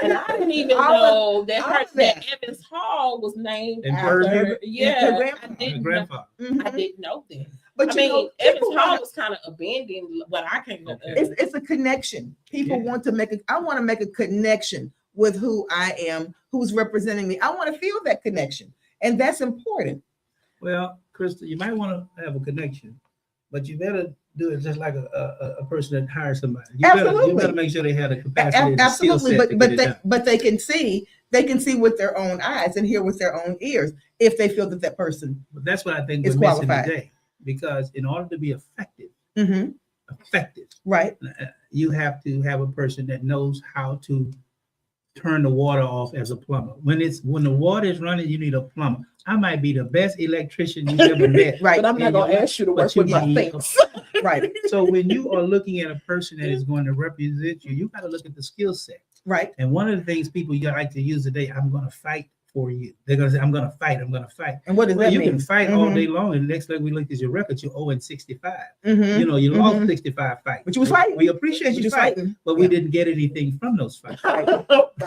And I didn't even All of- know all of that that. Evans Hall was named In after Pershing? her. Her Yeah, grandfather. I My didn't. grandfather. I Mhm. didn't know that. But I you mean, know, Evans people Hall want- was kind of abandoned when I came up. Okay. it's a connection. People Yeah. want to make I want to make a connection with who I am, who's representing me. I want to feel that connection, and that's important. Well, Crystal, you might want to have a connection, but you better do it just like a person that hires somebody. You Absolutely. better make sure they have the capacity and the skill Absolutely, set to get it done. but they can see with their own eyes and hear with their own ears if they feel that person But that's what I think is we're missing qualified. today. Because in order to be effective, Mhm. Right. you have to have a person that knows how to turn the water off as a plumber. When the water is running, you need a plumber. I might be the best electrician you've ever met. Right. But I'm not gonna ask you to work But you with my need- things. Right. So when you are looking at a person that is going to represent you, you got to look at the skill set. Right. And one of the things people you like to use today, I'm going to fight for you. They're going to say, I'm going to fight. I'm going to fight. And what does Well, that you mean? can fight all Mhm. day long, and the next time we look at your record, you're 0-65. Mhm. You know, you lost Mhm. 65 fights. But you was fighting. We appreciate You you was fighting, fighting. but we didn't get anything from those fights. Right.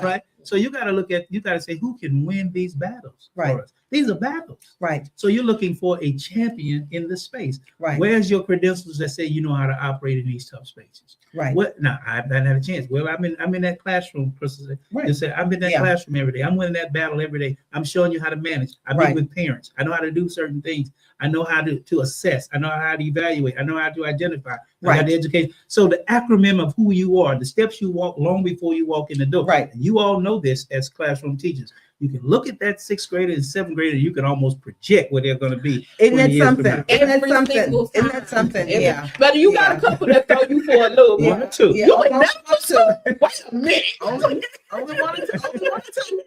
Right? So you got to say, who can win these battles Right. for us? These are battles. Right. So you're looking for a champion in the space. Right. Where's your credentials that say you know how to operate in these tough spaces? Right. What? No, I've not had a chance. Well, I'm in that classroom. You Right. say I'm in that Yeah. classroom every day. I'm winning that battle every day. I'm showing you how to manage. I meet Right. with parents. I know how to do certain things. I know how to assess. I know how to evaluate. I know how to identify. I Right. got the education. So the acronym of who you are, the steps you walk long before you walk in the door. Right. And you all know this as classroom teachers. You can look at that sixth grader and seventh grader, and you can almost project where they're going to be. Isn't 20 that years from something? now. Isn't that Every something? single Isn't that time. something? Yeah. But you got a couple that throw you for a loop. One or two. Yeah. You would Only never two. Wait a minute. Only one or two. Only one or two.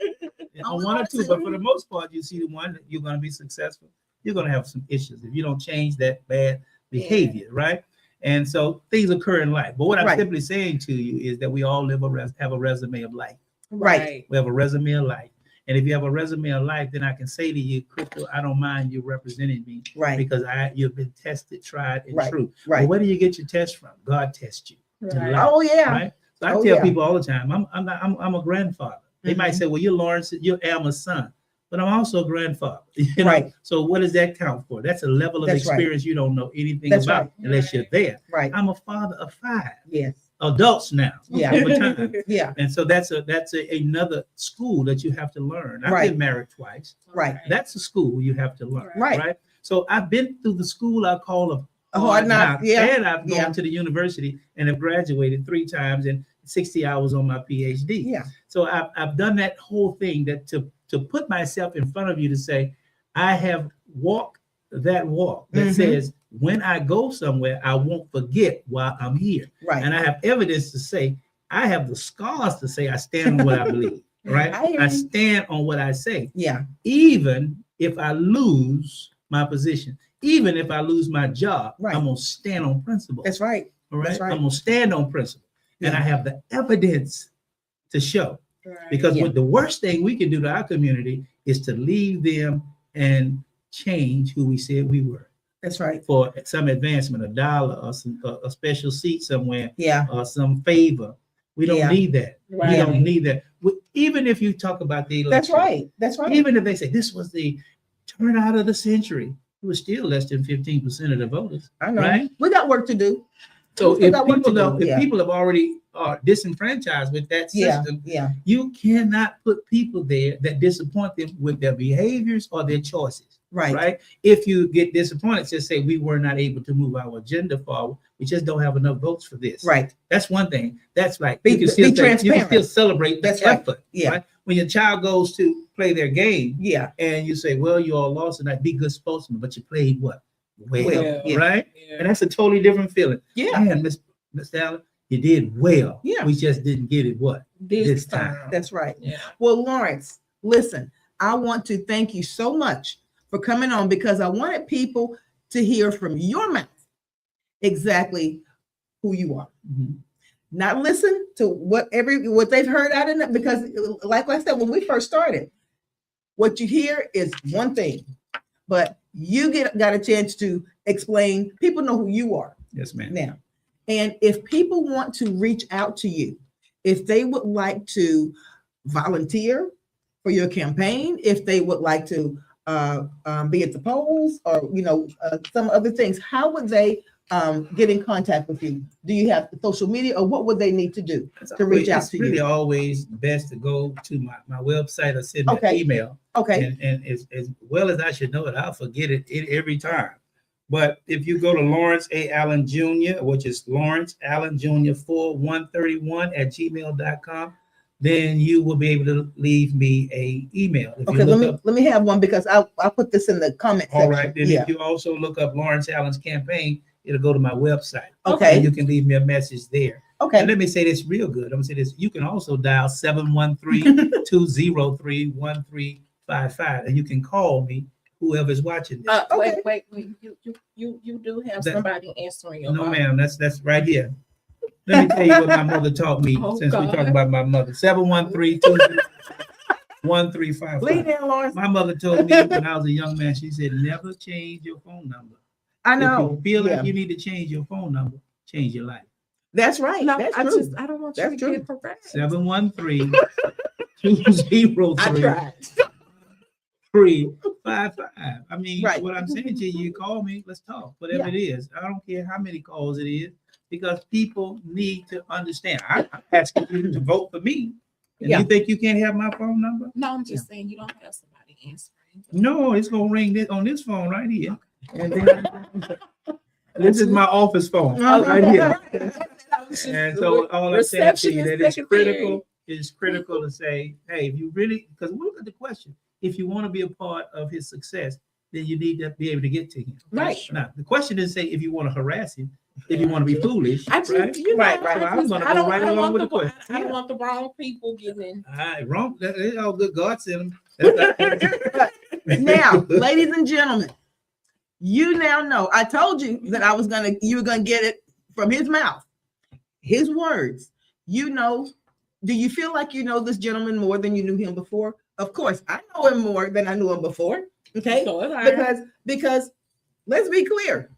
Yeah, on one or two, but for the most part, you see the one that you're going to be successful. You're going to have some issues if you don't change that bad behavior, right? And so things occur in life. But what I'm Right. simply saying to you is that we all have a resume of life. Right. We have a resume of life. And if you have a resume of life, then I can say to you, Crystal, I don't mind you representing me Right. because you've been tested, tried, and Right. true. Right. But where do you get your test from? God tests you. Right. Life. Oh yeah. Right? So I Oh, tell yeah. people all the time, I'm a grandfather. They might Mhm. say, well, you're Lawrence, you're Alma's son, but I'm also a grandfather. You know? Right. So what does that count for? That's a level of That's right. experience you don't know anything That's about right. unless you're there. Right. I'm a father of 5 Yes. adults now. Yeah. Over time. Yeah. And so that's another school that you have to learn. I've Right. been married twice. Right. That's a school you have to learn. Right. So I've been through the school I call a Hard knock. Yeah. and I've gone Yeah. to the university and have graduated 3 times and 60 hours on my PhD. Yeah. So I've done that whole thing that to put myself in front of you to say, I have walked that walk that Mhm. says, when I go somewhere, I won't forget why I'm here. Right. And I have evidence to say, I have the scars to say I stand on what I believe, right? I hear I you. stand on what I say, Yeah. even if I lose my position, even if I lose my job, Right. I'm gonna stand on principle. That's right. All right? that's right. I'm gonna stand on principle. And Yeah. I have the evidence to show. Right. Because Yeah. what the worst thing we can do to our community is to leave them and change who we said we were That's right. for some advancement, $1 or a special seat somewhere Yeah. or some favor. We don't Yeah. need that. Right. We don't need that. Even if you talk about the That's election, right. That's right. even if they say this was the turnout of the century, it was still less than 15% of the voters. I know. Right? We got work to do. So We still if got work people to don't, do, if yeah. people have already are disenfranchised with that Yeah. system, Yeah. you cannot put people there that disappoint them with their behaviors or their choices. Right. Right? If you get disappointed, just say we were not able to move our agenda forward. We just don't have enough votes for this. Right. That's one thing. That's like Be- you can be still say, you can transparent. still celebrate the That's right. effort. Yeah. Right? When your child goes to play their game Yeah. and you say, well, you all lost tonight, be good sportsman, but you played what? Well, Well, yeah. right? Yeah. And that's a totally different feeling. Yeah. Man, Miss Allen, you did well. Yeah. We just didn't get it what? This time. time. That's right. Yeah. Well, Lawrence, listen, I want to thank you so much for coming on because I wanted people to hear from your mouth exactly who you are. Mhm. Not listen to what they've heard out in it, because like I said, when we first started, what you hear is one thing, but you got a chance to explain. People know who you are Yes, ma'am. now. And if people want to reach out to you, if they would like to volunteer for your campaign, if they would like to be at the polls or some other things, how would they get in contact with you? Do you have social media, or what would they need to do to reach out to It's really you? always best to go to my website or send me Okay. an email. Okay, And as well as I should know it, I'll forget it every time. But if you go to Lawrence A. Allen Jr., which is Lawrence Allen Jr. 4131 at gmail.com, then you will be able to leave me a email. If okay. you Let look up, me have one, because I'll put this in the comment all section. right, then Yeah. if you also look up Lawrence Allen's campaign, it'll go to my website. And Okay. you can leave me a message there. And Okay. let me say this real good. I'm gonna say this. You can also dial 713-203-1355, and you can call me, whoever's watching this. Okay. Wait. You do have That- somebody answering your No, phone. ma'am, that's right here. Let me tell you what my mother taught me Oh, since we God. talk about my mother. 713-203-1355. Lean in, Lawrence. My mother told me when I was a young man, she said, never change your phone number. I If know. you feel Yeah. like you need to change your phone number, change your life. That's right. No, That's I true. just I don't want you That's to true. get harassed. 713-203-1355. I mean, Right. what I'm saying to you, you call me, let's talk, whatever Yeah. it is. I don't care how many calls it is, because people need to understand. I'm asking you to vote for me. And Yeah. you think you can't have my phone number? No, I'm just saying you don't have somebody answering. No, it's gonna ring this on this phone right here. And then this is my office phone right here. And so all I'm saying to you, that it's critical to say, hey, if you really, because look at the question. If you want to be a part of his success, then you need to be able to get to him. Right. Now, the question is say if you want to harass him, if you want to be foolish, I just, right? you know, Right. I I'm just- gonna I go don't, right I don't along want with the, the I question. don't want the wrong people getting. All right, wrong. That's all good. God sent him. Now, ladies and gentlemen, you now know. I told you that you were gonna get it from his mouth, his words. You know, do you feel like you know this gentleman more than you knew him before? Of course, I know him more than I knew him before. Okay, So it's all right. because let's be clear,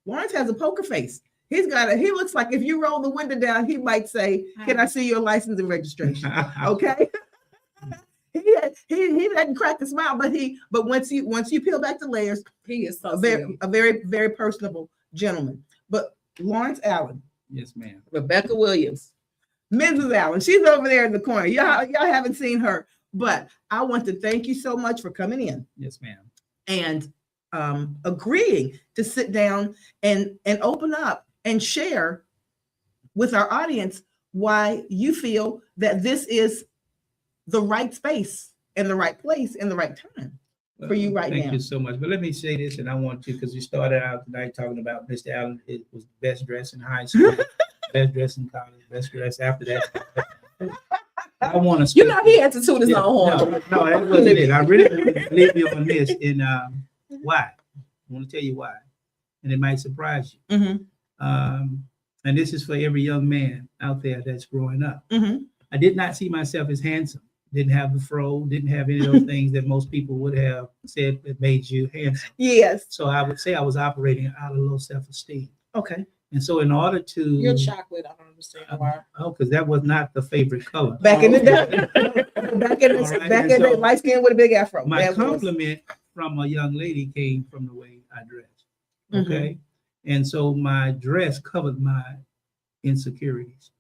Lawrence has a poker face. He looks like if you roll the window down, he might say, "Can I see your license and registration?" Okay. he doesn't crack a smile, but once you peel back the layers, He is so a very personable gentleman. But Lawrence Allen, Yes, ma'am. Rebecca Williams, Mrs. Allen, she's over there in the corner. Y'all haven't seen her, but I want to thank you so much for coming in Yes, ma'am. and agreeing to sit down and open up and share with our audience why you feel that this is the right space and the right place and the right time. For you right Thank now. you so much. But let me say this, and I want to, because you started out tonight talking about Mr. Allen. It was best dressed in high school, best dressed in college, best dressed after that. I want to. You know, he had to toot his own horn. No, that wasn't it. I really want to leave you on this. And why? I want to tell you why, and it might surprise you. Mhm. And this is for every young man out there that's growing up. Mhm. I did not see myself as handsome. Didn't have the fro. Didn't have any of those things that most people would have said that made you handsome. Yes. So I would say I was operating out of low self-esteem. Okay. And so in order to You're chocolate. I don't understand why. because that was not the favorite color. Back in the day, back in All right, the and so light skin with a big afro. my That was- compliment from a young lady came from the way I dressed. Mhm. Okay. And so my dress covered my insecurities.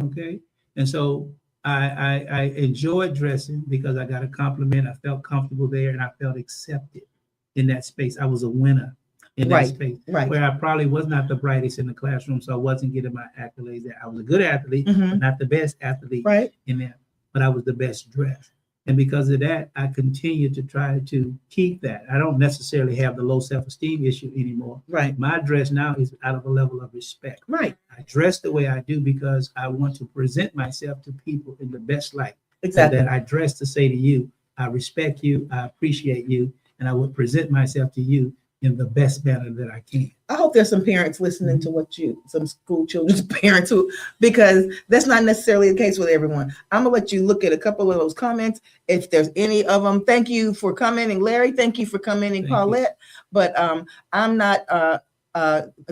Okay. And so I enjoyed dressing because I got a compliment. I felt comfortable there and I felt accepted in that space. I was a winner in that Right. space. Right. Where I probably was not the brightest in the classroom, so I wasn't getting my accolades there. I was a good athlete, Mhm. but not the best athlete Right. in there, but I was the best dressed. And because of that, I continue to try to keep that. I don't necessarily have the low self-esteem issue anymore. Right. My dress now is out of a level of respect. Right. I dress the way I do because I want to present myself to people in the best light. Exactly. So that I dress to say to you, I respect you, I appreciate you, and I will present myself to you in the best manner that I can. I hope there's some parents listening to some school children's parents because that's not necessarily the case with everyone. I'm gonna let you look at a couple of those comments. If there's any of them, thank you for commenting, Larry. Thank you for commenting, Thank you. Paulette. But I'm not,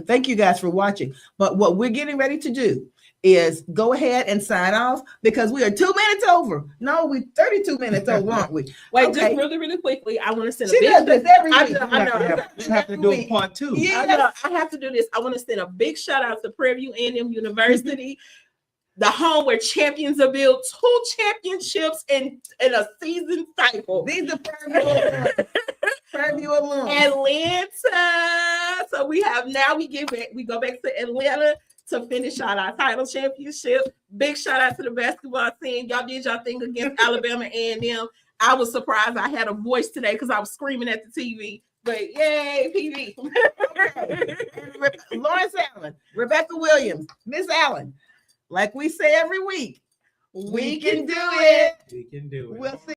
thank you guys for watching. But what we're getting ready to do is go ahead and sign off because we are 2 minutes over. No, we 32 minutes over, aren't we? Wait, Okay. just really, really quickly. I want to send a She big does this every I week. know, I know. You have to do a part two. Yeah. I know. I have to do this. I want to send a big shout out to Prairie View A&M University, the home where champions are built, 2 championships in a season cycle. These are Prairie View alums. Atlanta. So we have now we go back to Atlanta to finish out our title championship. Big shout out to the basketball team. Y'all did y'all thing against Alabama A&M. I was surprised I had a voice today because I was screaming at the TV. But yay, PV. Lawrence Allen, Rebecca Williams, Miss Allen. Like we say every week, we can do it. We can do it. We'll see.